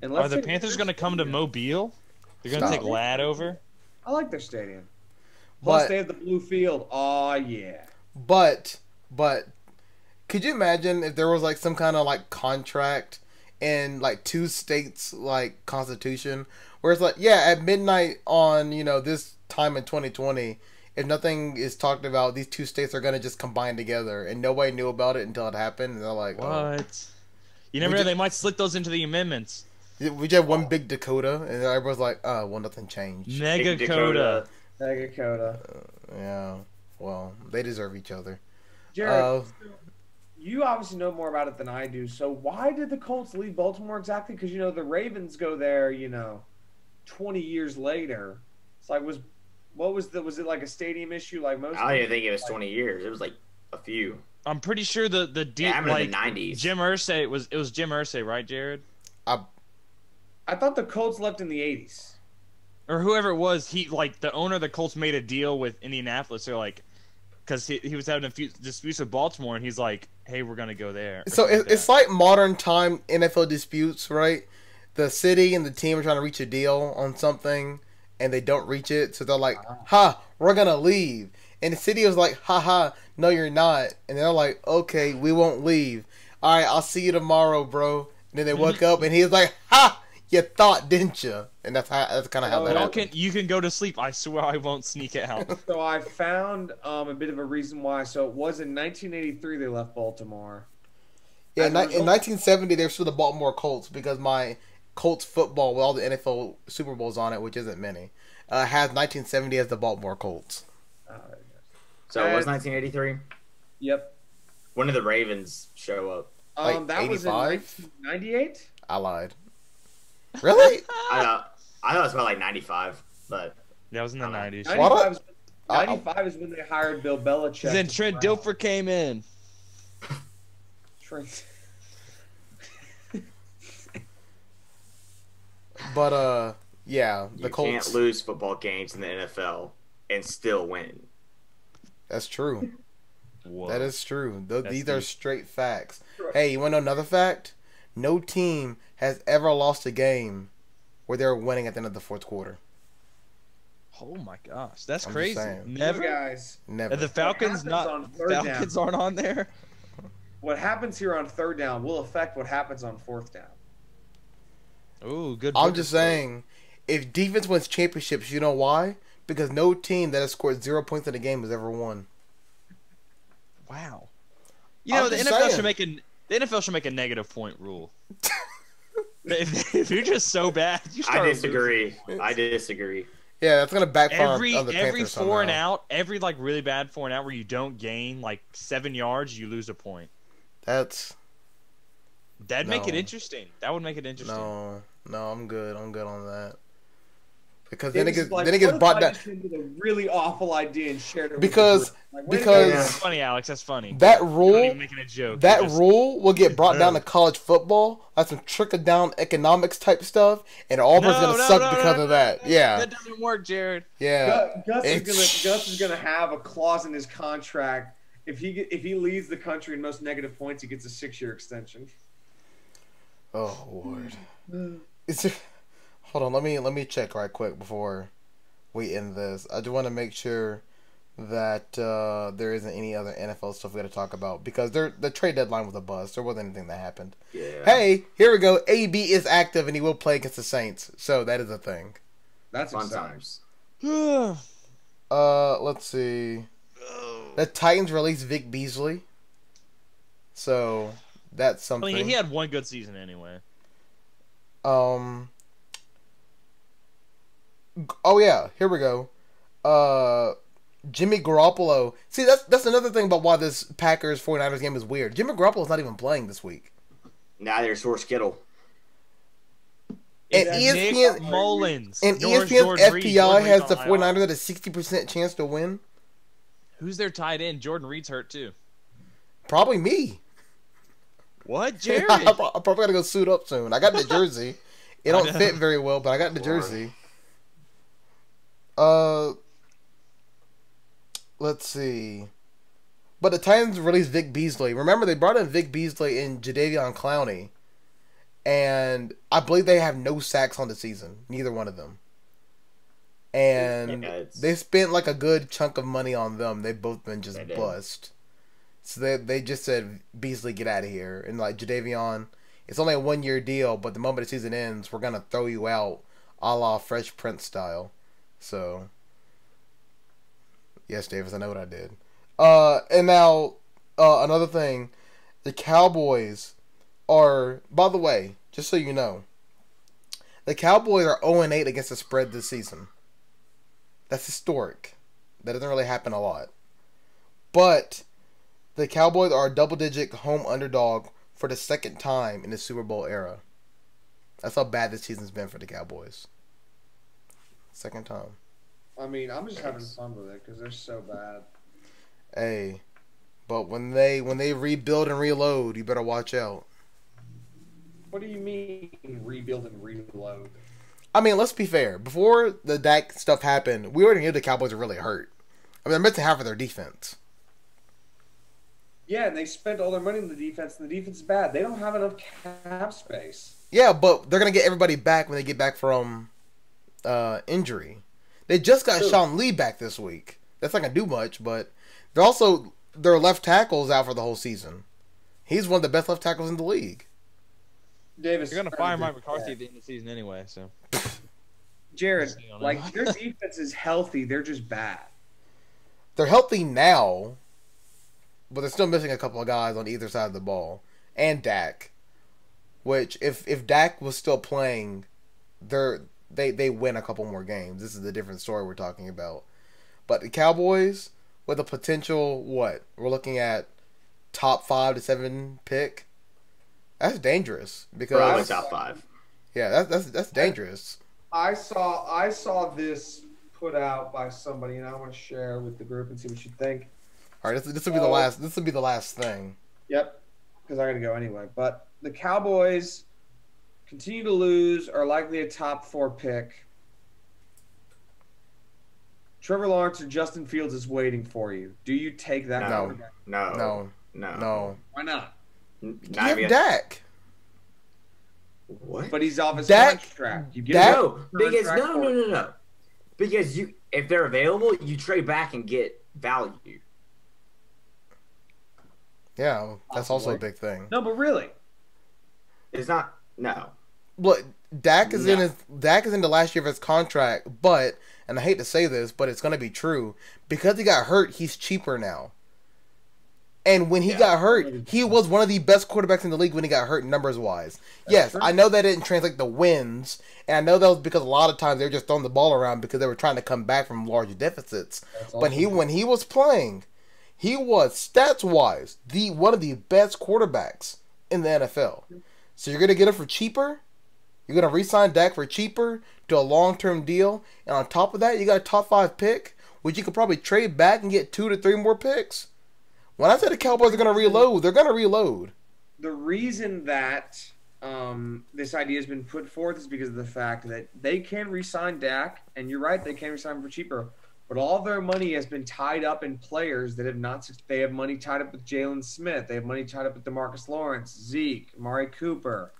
And Are the Panthers going to come to Mobile? They're going to Stop. take Ladd over? I like their stadium. Plus, But they have the blue field. Oh yeah. but could you imagine if there was like some kind of like contract in like two states like constitution where it's like, yeah, at midnight on this time in 2020, if nothing is talked about, these two states are gonna just combine together, and nobody knew about it until it happened, and they're like, oh. What? You never know. They might slip those into the amendments. We just have one big Dakota, and everybody's like, oh, well, nothing changed. Mega Coda. Dakota. Yeah, well, they deserve each other. Jared, you obviously know more about it than I do. So why did the Colts leave Baltimore exactly? Because the Ravens go there, 20 years later. It's like was it like a stadium issue like most? I don't even think it was 20 years. It was like a few. I'm pretty sure the deep happened in the 90s. Jim Irsay it was Jim Irsay, right, Jared? I thought the Colts left in the 80s. Or whoever it was, the owner of the Colts made a deal with Indianapolis. They're like, because he was having a few disputes with Baltimore, and he's like, hey, we're going to go there. So it's like modern time NFL disputes, right? The city and the team are trying to reach a deal on something, and they don't reach it. So they're like, ha, we're going to leave. And the city was like, ha, no, you're not. And they're like, okay, we won't leave. All right, I'll see you tomorrow, bro. And then they woke up, and he's like, ha, you thought, didn't you? And that's kind of how that happened. You can go to sleep. I swear I won't sneak out. So I found a bit of a reason why. So it was in 1983 they left Baltimore. Yeah, in 1970 they were still the Baltimore Colts because my Colts football with all the NFL Super Bowls on it, which isn't many, has 1970 as the Baltimore Colts. So it was 1983? Yep. When did the Ravens show up? Like that 85? was in 1998. I lied. Really? I thought it was about like 95, but That was in the 90s. 95 is when they hired Bill Belichick. Then Trent Dilfer came in. But yeah, the Colts can't lose football games in the NFL and still win. That's true. Whoa. That is true. These deep. are straight facts. Hey, you want to know another fact? No team has ever lost a game where they were winning at the end of the fourth quarter. Oh my gosh, that's I'm crazy. just saying. Never. Guys, Never. And the Falcons Falcons aren't on there. what happens here on third down will affect what happens on fourth down. Ooh, good. I'm just saying, if defense wins championships, you know why? Because no team that has scored 0 points in a game has ever won. Wow. I'm The just NFL saying. the NFL should make a negative point rule. if you're just so bad, you start I disagree. I disagree. Yeah, that's gonna backfire every on the Panthers four and somehow. out, every really bad 4 and out where you don't gain 7 yards, you lose a point. That'd Make it interesting. That would make it interesting. No, I'm good. I'm good on that. Because It then it was gets what brought if I down. just came with a really awful idea and shared it. Because- with the group? because- That's funny, Alex. That's funny. That You're not rule, even making a joke. that You're just- rule will get brought down to college football. That's some trickle down economics type stuff, and Auburn's gonna suck because of that. Yeah, That doesn't work, Jared. yeah. Gus It's- is gonna have a clause in his contract. If he leaves the country in most negative points, he gets a 6-year extension. Oh Lord. Hold on, let me check right quick before we end this. I just want to make sure that there isn't any other NFL stuff we got to talk about because the trade deadline was a bust. There wasn't anything that happened. Yeah. Hey, here we go. AB is active and he will play against the Saints, so that is a thing. That's Fun exciting. times. Let's see. The Titans released Vic Beasley, so that's I something. mean, he had one good season anyway. Oh yeah, here we go. Jimmy Garoppolo. See, that's another thing about why this Packers 49ers game is weird. Jimmy Garoppolo's not even playing this week. Neither is Source Kittle. And It's ESPN Nick Mullins. and Jordan ESPN's Reed. FPI Jordan has Reed's the on IR. 49ers at a 60% chance to win. Who's their tight end? Jordan Reed's hurt too. Probably me. What, Jared? I probably gotta go suit up soon. I got the jersey. It I don't know. fit very well, but I got the jersey. Let's see. But the Titans released Vic Beasley. Remember, they brought in Vic Beasley and Jadeveon Clowney. And I believe they have no sacks on the season. Neither one of them. And Yeah, it's- they spent like a good chunk of money on them. They've both been just They did. bust. So they just said, Beasley, get out of here. And like Jadeveon, it's only a 1-year deal, but the moment the season ends, we're going to throw you out a la Fresh Prince style. So, yes, Davis, I know what I did. And now, another thing, the Cowboys are, by the way, just so you know, the Cowboys are 0-8 against the spread this season. That's historic. That doesn't really happen a lot. But the Cowboys are a double-digit home underdog for the second time in the Super Bowl era. That's how bad this season's been for the Cowboys. Second time. I mean, I'm just having fun with it because they're so bad. Hey, but when they rebuild and reload, you better watch out. What do you mean rebuild and reload? I mean, let's be fair. Before the Dak stuff happened, we already knew the Cowboys were really hurt. I mean, they're missing half of their defense. Yeah, and they spent all their money on the defense, and the defense is bad. They don't have enough cap space. Yeah, but they're gonna get everybody back when they get back from injury. They just got True. Sean Lee back this week. That's not gonna do much, but they're also their left tackle's out for the whole season. He's one of the best left tackles in the league. Davis, You're gonna fire Mike McCarthy at the end of the season anyway, so. Jared, Just hang on like now. their defense is healthy. They're just bad. They're healthy now, but they're still missing a couple of guys on either side of the ball. And Dak. Which, if Dak was still playing, they win a couple more games. This is the different story we're talking about. But the Cowboys, with a potential, what? We're looking at top 5 to 7 pick. That's dangerous. Because Probably top 5. yeah, that's dangerous. I saw this put out by somebody, and I want to share with the group and see what you think. All right, this will be the last. This will be the last thing. Yep, because I got to go anyway. But the Cowboys continue to lose, are likely a top 4 pick. Trevor Lawrence or Justin Fields is waiting for you. Do you take that No. quarterback? No. Why not? You Not have even. Dak. What? But he's off his Dak- contract. You Dak- him No, a because contract no. Because if they're available, you trade back and get value. Yeah, that's also a Possibly. big thing. No, but really. It's not. No. Look, Dak is No. Dak is in the last year of his contract, but and I hate to say this, but it's gonna be true because he got hurt. He's cheaper now. And when he got hurt, he was one of the best quarterbacks in the league when he got hurt numbers wise. Yes, true. I know that didn't translate to wins, and I know that was because a lot of times they were just throwing the ball around because they were trying to come back from large deficits. But when he was playing, he was stats wise one of the best quarterbacks in the NFL. So you're gonna get him for cheaper. You're gonna re-sign Dak for cheaper to a long-term deal, and on top of that, you got a top 5 pick, which you could probably trade back and get 2 to 3 more picks. When I say the Cowboys are gonna reload, they're gonna reload. The reason that this idea has been put forth is because of the fact that they can re-sign Dak, and you're right, they can re-sign him for cheaper. But all their money has been tied up in players that have not. They have money tied up with Jalen Smith. They have money tied up with DeMarcus Lawrence, Zeke, Amari Cooper.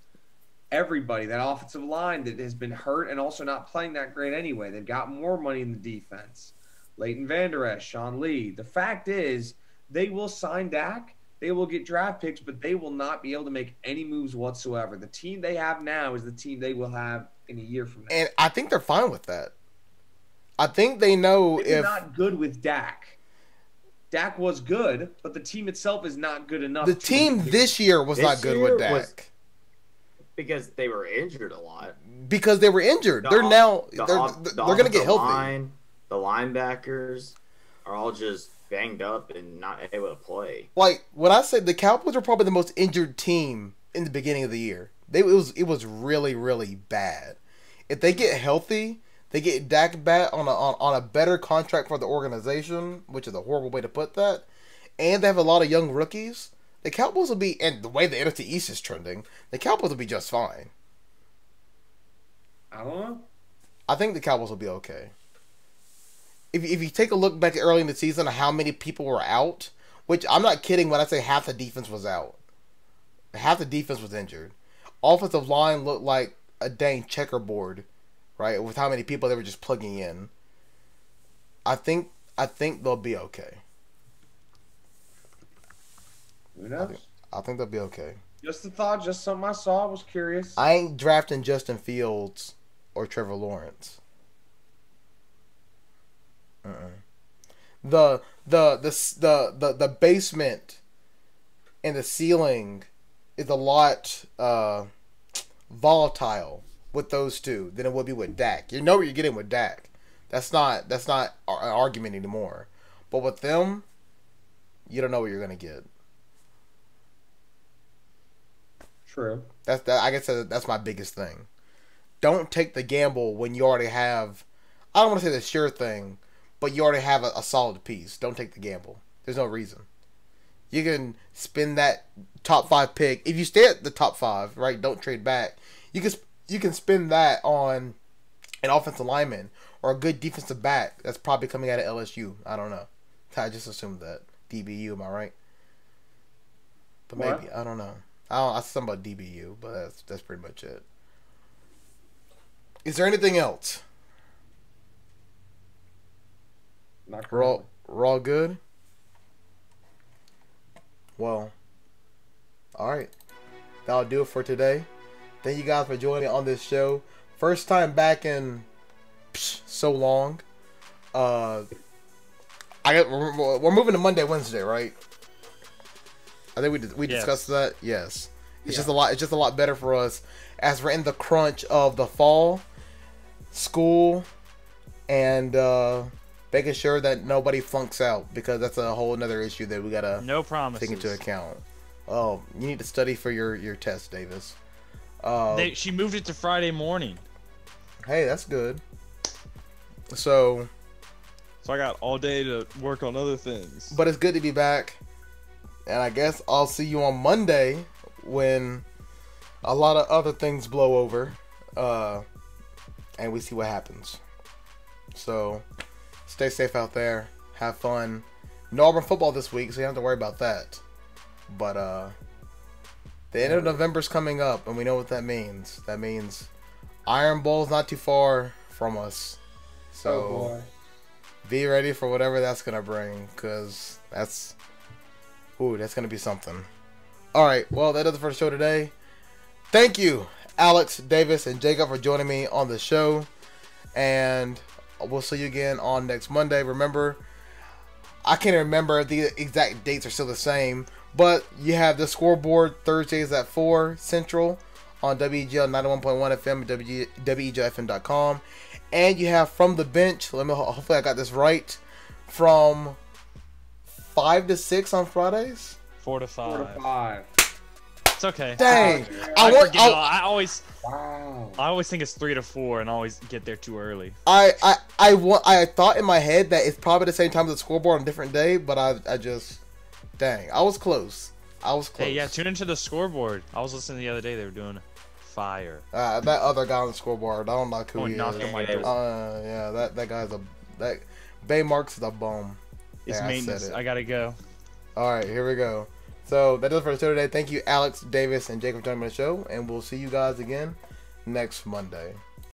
everybody. That offensive line that has been hurt and also not playing that great anyway. They've got more money in the defense. Leighton Vander Esch, Sean Lee. The fact is, they will sign Dak. They will get draft picks, but they will not be able to make any moves whatsoever. The team they have now is the team they will have in a year from now. And I think they're fine with that. I think they know They're if not good with Dak. Dak was good, but the team itself is not good enough. the team this year was not good with Dak because they were injured a lot. because they were injured. They're going to get healthy. The linebackers are all just banged up and not able to play. Like when I said the Cowboys were probably the most injured team in the beginning of the year. It was really, really bad. If they get healthy, they get Dak back on a better contract for the organization, which is a horrible way to put that, and they have a lot of young rookies. The Cowboys will be, and the way the NFC East is trending, the Cowboys will be just fine. I don't know. I think the Cowboys will be okay. If you take a look back early in the season at how many people were out, which I'm not kidding when I say half the defense was out. Half the defense was injured. Offensive line looked like a dang checkerboard, right? With how many people they were just plugging in. I think they'll be okay. Who knows? I think they'll be okay. Just a thought, just something I saw. I was curious. I ain't drafting Justin Fields or Trevor Lawrence. The basement and the ceiling is a lot volatile with those two than it would be with Dak. You know what you're getting with Dak. That's not an argument anymore. But with them, you don't know what you're gonna get. True. I guess that's my biggest thing. Don't take the gamble when you already have. I don't want to say the sure thing, but you already have a solid piece. Don't take the gamble. There's no reason. You can spend that top 5 pick. If you stay at the top 5, right, don't trade back. You can spend that on an offensive lineman or a good defensive back that's probably coming out of LSU. I don't know. I just assumed that. DBU, am I right? But maybe. What? I don't know. I said something about DBU, but that's pretty much it. Is there anything else? We're all good? Well, alright. That'll do it for today. Thank you guys for joining on this show. First time back in so long. We're moving to Monday, Wednesday, right? I think we discussed that. Yes. It's just a lot better for us as we're in the crunch of the fall, school, and making sure that nobody flunks out, because that's a whole another issue that we gotta take into account. Oh, you need to study for your test, Davis. She moved it to Friday morning. Hey, that's good. So I got all day to work on other things. But it's good to be back. And I guess I'll see you on Monday when a lot of other things blow over. And we see what happens. So stay safe out there. Have fun. No Auburn football this week, so you don't have to worry about that. But the end of November's coming up, and we know what that means. That means Iron Bowl's not too far from us. So be ready for whatever that's going to bring, because that's going to be something. Alright, well, that does it for the show today. Thank you, Alex, Davis, and Jacob, for joining me on the show. And we'll see you again on next Monday. Remember, I can't remember if the exact dates are still the same, but you have the scoreboard Thursdays at 4 Central on WEGL 91.1 FM at WEGLFM.com. And you have From the Bench, hopefully I got this right, from 5 to 6 on Fridays? 4 to 5. 4 to 5. It's okay. Dang. I always think it's 3 to 4 and always get there too early. I thought in my head that it's probably the same time as the scoreboard on a different day, but I just, dang, I was close. Hey, yeah, tune into the scoreboard. I was listening the other day. They were doing fire. That other guy on the scoreboard, I don't know who he is. Yeah, that guy's that Bay Marks is a bum. It's maintenance. I gotta go. All right, here we go. So that does it for the show today. Thank you, Alex, Davis, and Jacob, for joining my show, and we'll see you guys again next Monday.